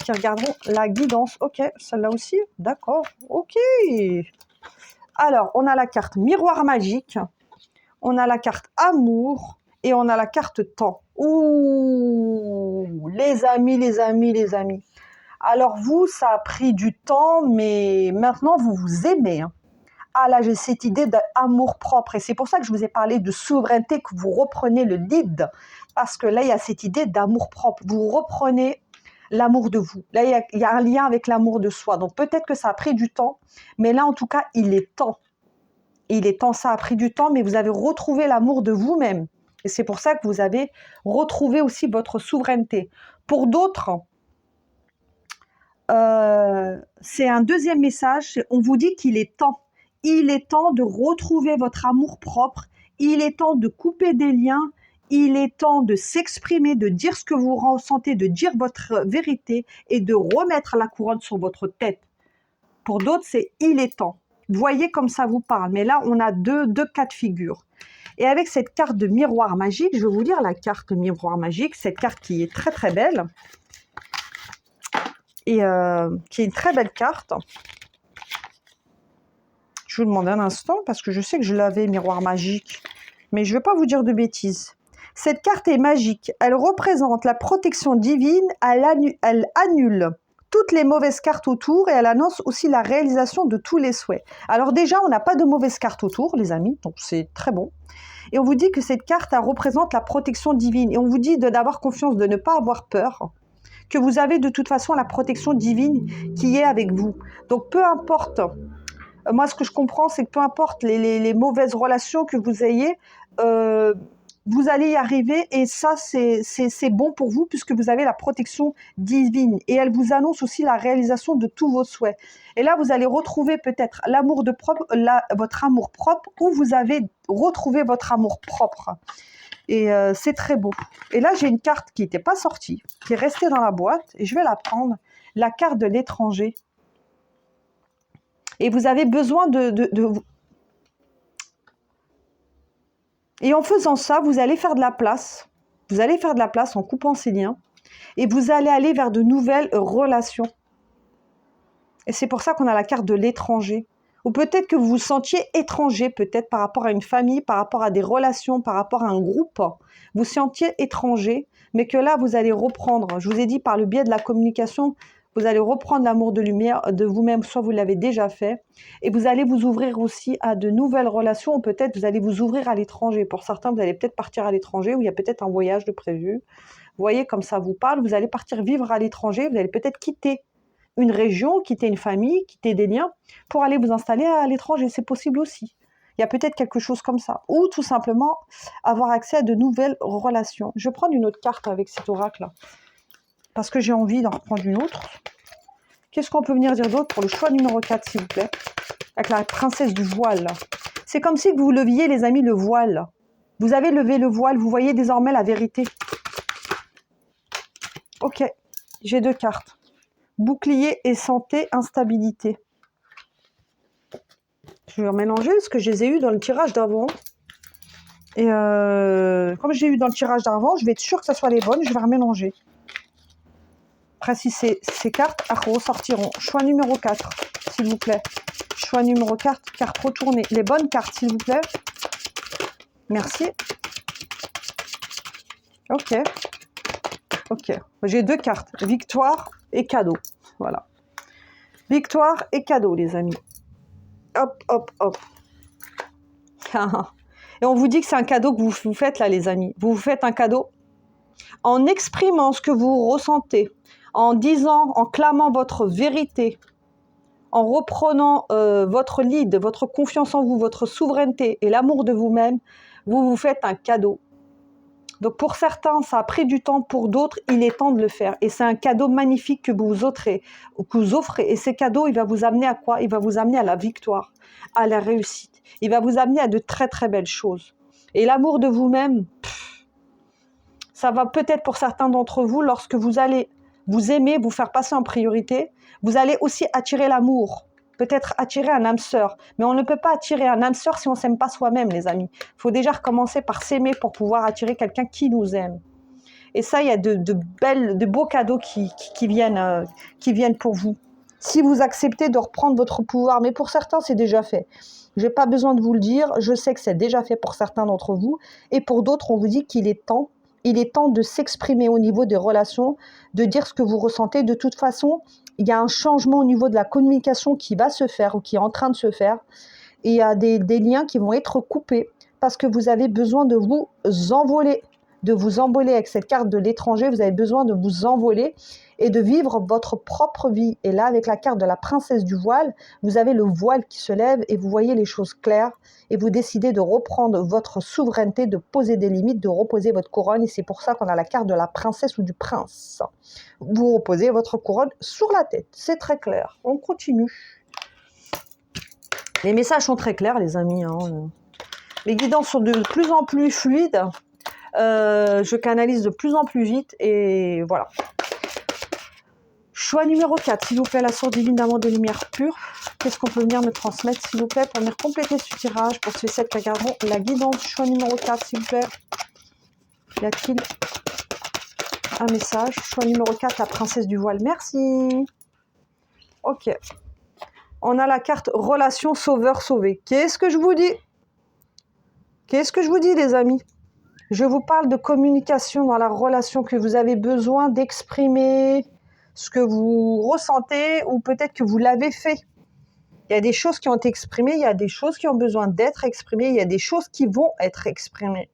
qui regarderont la guidance. Ok, celle-là aussi. D'accord, ok. Alors, on a la carte miroir magique. On a la carte amour. Et on a la carte temps. Ouh, les amis, les amis, les amis. Alors vous, ça a pris du temps, mais maintenant, vous vous aimez. Hein. Ah là, j'ai cette idée d'amour propre. Et c'est pour ça que je vous ai parlé de souveraineté, que vous reprenez le lead. Parce que là, il y a cette idée d'amour propre. Vous reprenez l'amour de vous. Là, il y a un lien avec l'amour de soi. Donc peut-être que ça a pris du temps. Mais là, en tout cas, il est temps. Il est temps, ça a pris du temps, mais vous avez retrouvé l'amour de vous-même. Et c'est pour ça que vous avez retrouvé aussi votre souveraineté. Pour d'autres, c'est un deuxième message. On vous dit qu'il est temps. Il est temps de retrouver votre amour propre. Il est temps de couper des liens. Il est temps de s'exprimer, de dire ce que vous ressentez, de dire votre vérité et de remettre la couronne sur votre tête. Pour d'autres, c'est il est temps. Voyez comme ça vous parle. Mais là, on a deux cas de figure. Et avec cette carte de miroir magique, je vais vous lire la carte miroir magique. Cette carte qui est très très belle. Et qui est une très belle carte. Je vous demande un instant parce que je sais que je l'avais, miroir magique. Mais je ne vais pas vous dire de bêtises. Cette carte est magique. Elle représente la protection divine. Elle annule toutes les mauvaises cartes autour et elle annonce aussi la réalisation de tous les souhaits. Alors déjà, on n'a pas de mauvaises cartes autour, les amis, donc c'est très bon. Et on vous dit que cette carte, elle représente la protection divine. Et on vous dit d'avoir confiance, de ne pas avoir peur, que vous avez de toute façon la protection divine qui est avec vous. Donc peu importe, moi ce que je comprends, c'est que peu importe les mauvaises relations que vous ayez, vous allez y arriver et ça c'est bon pour vous puisque vous avez la protection divine et elle vous annonce aussi la réalisation de tous vos souhaits. Et là vous allez retrouver peut-être l'amour de propre, votre amour propre, ou vous avez retrouvé votre amour propre. Et c'est très beau. Et là j'ai une carte qui n'était pas sortie, qui est restée dans la boîte et je vais la prendre. la carte de l'étranger. Et vous avez besoin Et en faisant ça, vous allez faire de la place. Vous allez faire de la place en coupant ces liens. Et vous allez aller vers de nouvelles relations. Et c'est pour ça qu'on a la carte de l'étranger. Ou peut-être que vous vous sentiez étranger, peut-être par rapport à une famille, par rapport à des relations, par rapport à un groupe. Vous sentiez étranger, mais que là, vous allez reprendre. Je vous ai dit, par le biais de la communication, vous allez reprendre l'amour de lumière de vous-même, soit vous l'avez déjà fait. Et vous allez vous ouvrir aussi à de nouvelles relations, ou peut-être vous allez vous ouvrir à l'étranger. Pour certains, vous allez peut-être partir à l'étranger, où il y a peut-être un voyage de prévu. Vous voyez, comme ça vous parle, vous allez partir vivre à l'étranger, vous allez peut-être quitter une région, quitter une famille, quitter des liens, pour aller vous installer à l'étranger. C'est possible aussi. Il y a peut-être quelque chose comme ça. Ou tout simplement avoir accès à de nouvelles relations. Je vais prendre une autre carte avec cet oracle-là, parce que j'ai envie d'en reprendre une autre. Qu'est-ce qu'on peut venir dire d'autre pour le choix numéro 4, s'il vous plaît? Avec la princesse du voile. C'est comme si vous leviez, les amis, le voile. Vous avez levé le voile, vous voyez désormais la vérité. Ok, j'ai 2 cartes. Bouclier et santé, instabilité. Je vais remélanger parce que je les ai eu dans le tirage d'avant. Et comme j'ai eu dans le tirage d'avant, je vais être sûre que ce soit les bonnes. Je vais remélanger. Après, si ces cartes ressortiront. Choix numéro 4, s'il vous plaît. Choix numéro 4, carte retournée. Les bonnes cartes, s'il vous plaît. Merci. Ok. Ok. J'ai 2 cartes. Victoire et cadeau. Voilà. Victoire et cadeau, les amis. Hop, hop, hop. Et on vous dit que c'est un cadeau que vous vous faites là, les amis. Vous vous faites un cadeau en exprimant ce que vous ressentez, en disant, en clamant votre vérité, en reprenant votre lead, votre confiance en vous, votre souveraineté et l'amour de vous-même. Vous vous faites un cadeau. Donc pour certains, ça a pris du temps, pour d'autres, il est temps de le faire. Et c'est un cadeau magnifique que vous offrez. Et ce cadeau, il va vous amener à quoi? Il va vous amener à la victoire, à la réussite. Il va vous amener à de très très belles choses. Et l'amour de vous-même, ça va peut-être pour certains d'entre vous, lorsque vous allez vous aimer, vous faire passer en priorité, vous allez aussi attirer l'amour. Peut-être attirer un âme sœur. Mais on ne peut pas attirer un âme sœur si on ne s'aime pas soi-même, les amis. Il faut déjà recommencer par s'aimer pour pouvoir attirer quelqu'un qui nous aime. Et ça, il y a de beaux cadeaux qui viennent pour vous. Si vous acceptez de reprendre votre pouvoir. Mais pour certains, c'est déjà fait. Je n'ai pas besoin de vous le dire. Je sais que c'est déjà fait pour certains d'entre vous. Et pour d'autres, on vous dit qu'il est temps. Il est temps de s'exprimer au niveau des relations, de dire ce que vous ressentez. De toute façon, il y a un changement au niveau de la communication qui va se faire ou qui est en train de se faire. Et il y a des liens qui vont être coupés parce que vous avez besoin de vous envoler. De vous envoler avec cette carte de l'étranger. Vous avez besoin de vous envoler et de vivre votre propre vie. Et là, avec la carte de la princesse du voile, vous avez le voile qui se lève et vous voyez les choses claires. Et vous décidez de reprendre votre souveraineté, de poser des limites, de reposer votre couronne. Et c'est pour ça qu'on a la carte de la princesse ou du prince. Vous reposez votre couronne sur la tête. C'est très clair. On continue. Les messages sont très clairs, les amis. Les guidances sont de plus en plus fluides. Je canalise de plus en plus vite. Et voilà. Choix numéro 4, s'il vous plaît, la source divine d'amour de lumière pure. Qu'est-ce qu'on peut venir me transmettre, s'il vous plaît, pour venir compléter ce tirage, pour ceux et celles qui regarderont la guidance. Choix numéro 4, s'il vous plaît. Y a-t-il un message? Choix numéro 4, la princesse du voile. Merci. Ok. On a la carte relation sauveur-sauvé. Qu'est-ce que je vous dis? Qu'est-ce que je vous dis, les amis? Je vous parle de communication dans la relation, que vous avez besoin d'exprimer ce que vous ressentez, ou peut-être que vous l'avez fait. Il y a des choses qui ont été exprimées, il y a des choses qui ont besoin d'être exprimées, il y a des choses qui vont être exprimées.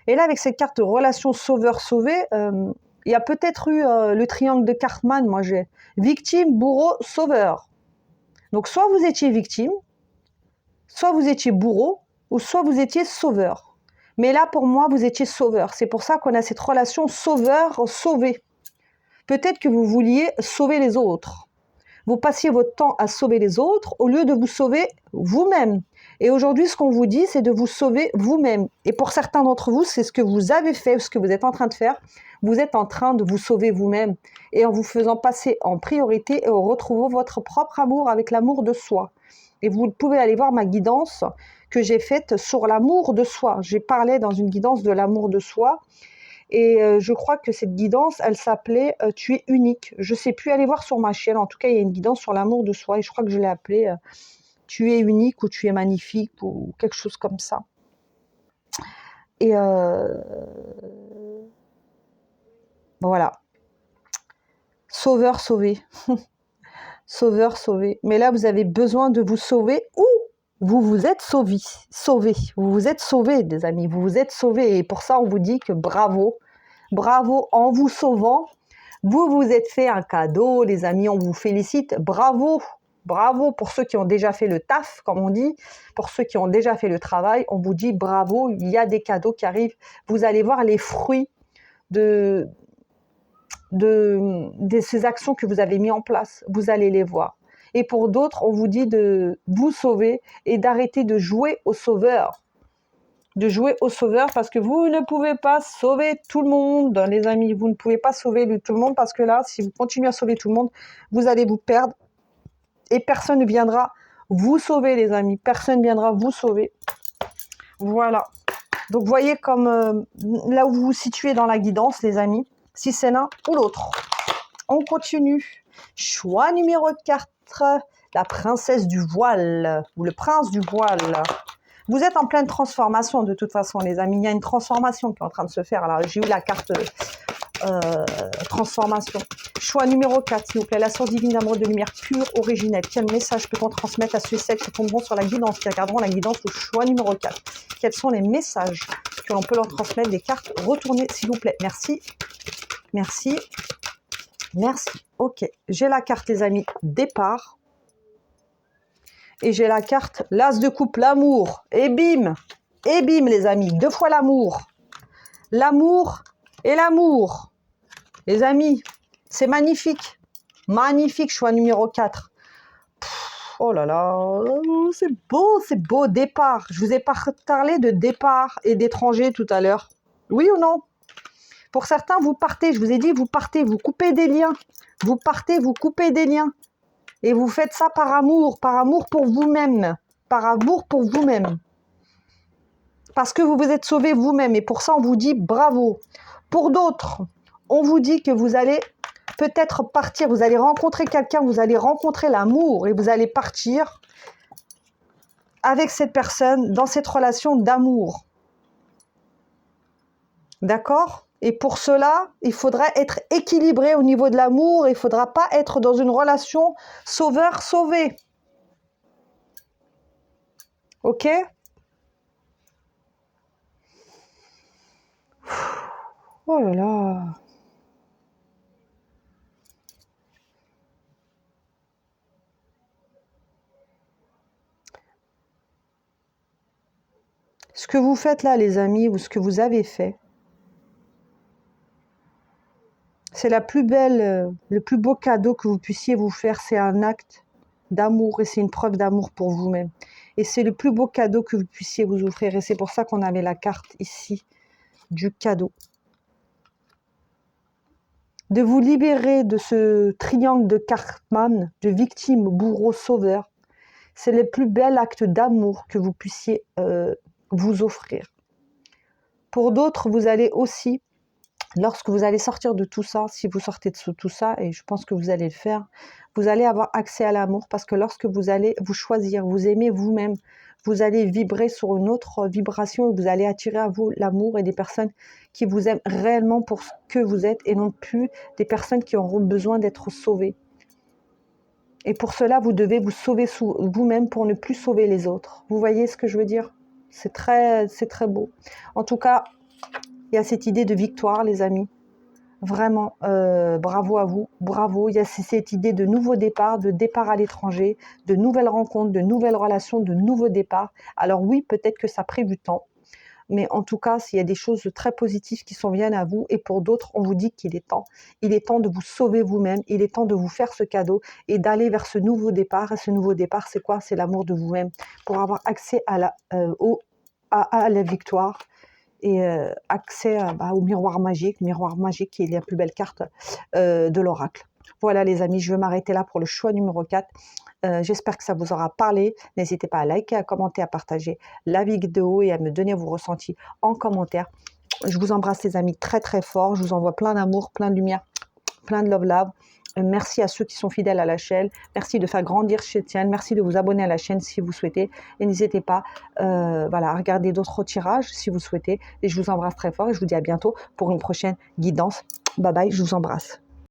Et là, avec cette carte relation sauveur-sauvé, il y a peut-être eu le triangle de Cartman. Moi, j'ai victime, bourreau, sauveur. Donc, soit vous étiez victime, soit vous étiez bourreau, ou soit vous étiez sauveur. Mais là, pour moi, vous étiez sauveur. C'est pour ça qu'on a cette relation sauveur-sauvé. Peut-être que vous vouliez sauver les autres. Vous passiez votre temps à sauver les autres au lieu de vous sauver vous-même. Et aujourd'hui, ce qu'on vous dit, c'est de vous sauver vous-même. Et pour certains d'entre vous, c'est ce que vous avez fait, ce que vous êtes en train de faire. Vous êtes en train de vous sauver vous-même. Et en vous faisant passer en priorité et en retrouvant votre propre amour avec l'amour de soi. Et vous pouvez aller voir ma guidance que j'ai faite sur l'amour de soi. J'ai parlé dans une guidance de l'amour de soi. Et je crois que cette guidance, elle s'appelait « Tu es unique ». Je ne sais plus, aller voir sur ma chaîne. En tout cas, il y a une guidance sur l'amour de soi. Et je crois que je l'ai appelée tu es unique ou tu es magnifique ou quelque chose comme ça. Et voilà. Sauveur, sauvé. Sauveur, sauvé. Mais là, vous avez besoin de vous sauver ou vous vous êtes sauvés. Vous vous êtes sauvés, les amis. Vous vous êtes sauvés. Et pour ça, on vous dit que bravo. Bravo en vous sauvant. Vous vous êtes fait un cadeau, les amis. On vous félicite. Bravo. Bravo pour ceux qui ont déjà fait le taf, comme on dit, pour ceux qui ont déjà fait le travail, on vous dit bravo, il y a des cadeaux qui arrivent. Vous allez voir les fruits de ces actions que vous avez mis en place. Vous allez les voir. Et pour d'autres, on vous dit de vous sauver et d'arrêter de jouer au sauveur. De jouer au sauveur parce que vous ne pouvez pas sauver tout le monde, les amis. Vous ne pouvez pas sauver tout le monde parce que là, si vous continuez à sauver tout le monde, vous allez vous perdre. Et personne ne viendra vous sauver, les amis. Personne ne viendra vous sauver. Voilà. Donc, voyez comme là où vous vous situez dans la guidance, les amis, si c'est l'un ou l'autre. On continue. Choix numéro 4, la princesse du voile ou le prince du voile. Vous êtes en pleine transformation de toute façon, les amis. Il y a une transformation qui est en train de se faire. Alors, j'ai eu la carte transformation. Choix numéro 4, s'il vous plaît. La source divine d'amour de lumière pure, originelle. Quel message peut-on transmettre à ceux et celles qui tomberont sur la guidance, qui regarderont la guidance au choix numéro 4? Quels sont les messages que l'on peut leur transmettre? Des cartes retournées, s'il vous plaît. Merci. Merci. Merci. Ok. J'ai la carte, les amis, départ. Et j'ai la carte l'as de coupe, l'amour. Et bim. Et bim, les amis. 2 fois l'amour. L'amour et l'amour. Les amis, c'est magnifique. Magnifique, choix numéro 4. Oh là là, c'est beau, départ. Je vous ai parlé de départ et d'étranger tout à l'heure. Oui ou non? Pour certains, vous partez, je vous ai dit, vous partez, vous coupez des liens. Vous partez, vous coupez des liens. Et vous faites ça par amour pour vous-même. Par amour pour vous-même. Parce que vous vous êtes sauvé vous-même. Et pour ça, on vous dit bravo. Pour d'autres, on vous dit que vous allez peut-être partir, vous allez rencontrer quelqu'un, vous allez rencontrer l'amour et vous allez partir avec cette personne dans cette relation d'amour. D'accord? Et pour cela, il faudra être équilibré au niveau de l'amour, il ne faudra pas être dans une relation sauveur-sauvé. Ok? Oh là là. Ce que vous faites là, les amis, ou ce que vous avez fait, c'est la plus belle, le plus beau cadeau que vous puissiez vous faire. C'est un acte d'amour et c'est une preuve d'amour pour vous-même. Et c'est le plus beau cadeau que vous puissiez vous offrir. Et c'est pour ça qu'on avait la carte ici du cadeau. De vous libérer de ce triangle de Cartman, de victime, bourreau, sauveur. C'est le plus bel acte d'amour que vous puissiez vous offrir. Pour d'autres, vous allez aussi, lorsque vous allez sortir de tout ça, si vous sortez de tout ça, et je pense que vous allez le faire, vous allez avoir accès à l'amour parce que lorsque vous allez vous choisir, vous aimer vous-même, vous allez vibrer sur une autre vibration et vous allez attirer à vous l'amour et des personnes qui vous aiment réellement pour ce que vous êtes et non plus des personnes qui auront besoin d'être sauvées. Et pour cela, vous devez vous sauver vous-même pour ne plus sauver les autres. Vous voyez ce que je veux dire? C'est très beau. En tout cas, il y a cette idée de victoire, les amis. Vraiment, bravo à vous, bravo. Il y a cette idée de nouveau départ, de départ à l'étranger, de nouvelles rencontres, de nouvelles relations, de nouveaux départs. Alors oui, peut-être que ça a pris du temps. Mais en tout cas, s'il y a des choses très positives qui s'en viennent à vous, et pour d'autres, on vous dit qu'il est temps. Il est temps de vous sauver vous-même, il est temps de vous faire ce cadeau et d'aller vers ce nouveau départ. Et ce nouveau départ, c'est quoi? C'est l'amour de vous-même pour avoir accès à la victoire et accès au miroir magique. Le miroir magique qui est la plus belle carte de l'oracle. Voilà les amis, je vais m'arrêter là pour le choix numéro 4. J'espère que ça vous aura parlé. N'hésitez pas à liker, à commenter, à partager la vidéo et à me donner vos ressentis en commentaire. Je vous embrasse les amis très très fort. Je vous envoie plein d'amour, plein de lumière, plein de love. Merci à ceux qui sont fidèles à la chaîne. Merci de faire grandir cette chaîne. Merci de vous abonner à la chaîne si vous souhaitez. Et n'hésitez pas à regarder d'autres tirages si vous souhaitez. Et je vous embrasse très fort et je vous dis à bientôt pour une prochaine guidance. Bye bye, je vous embrasse.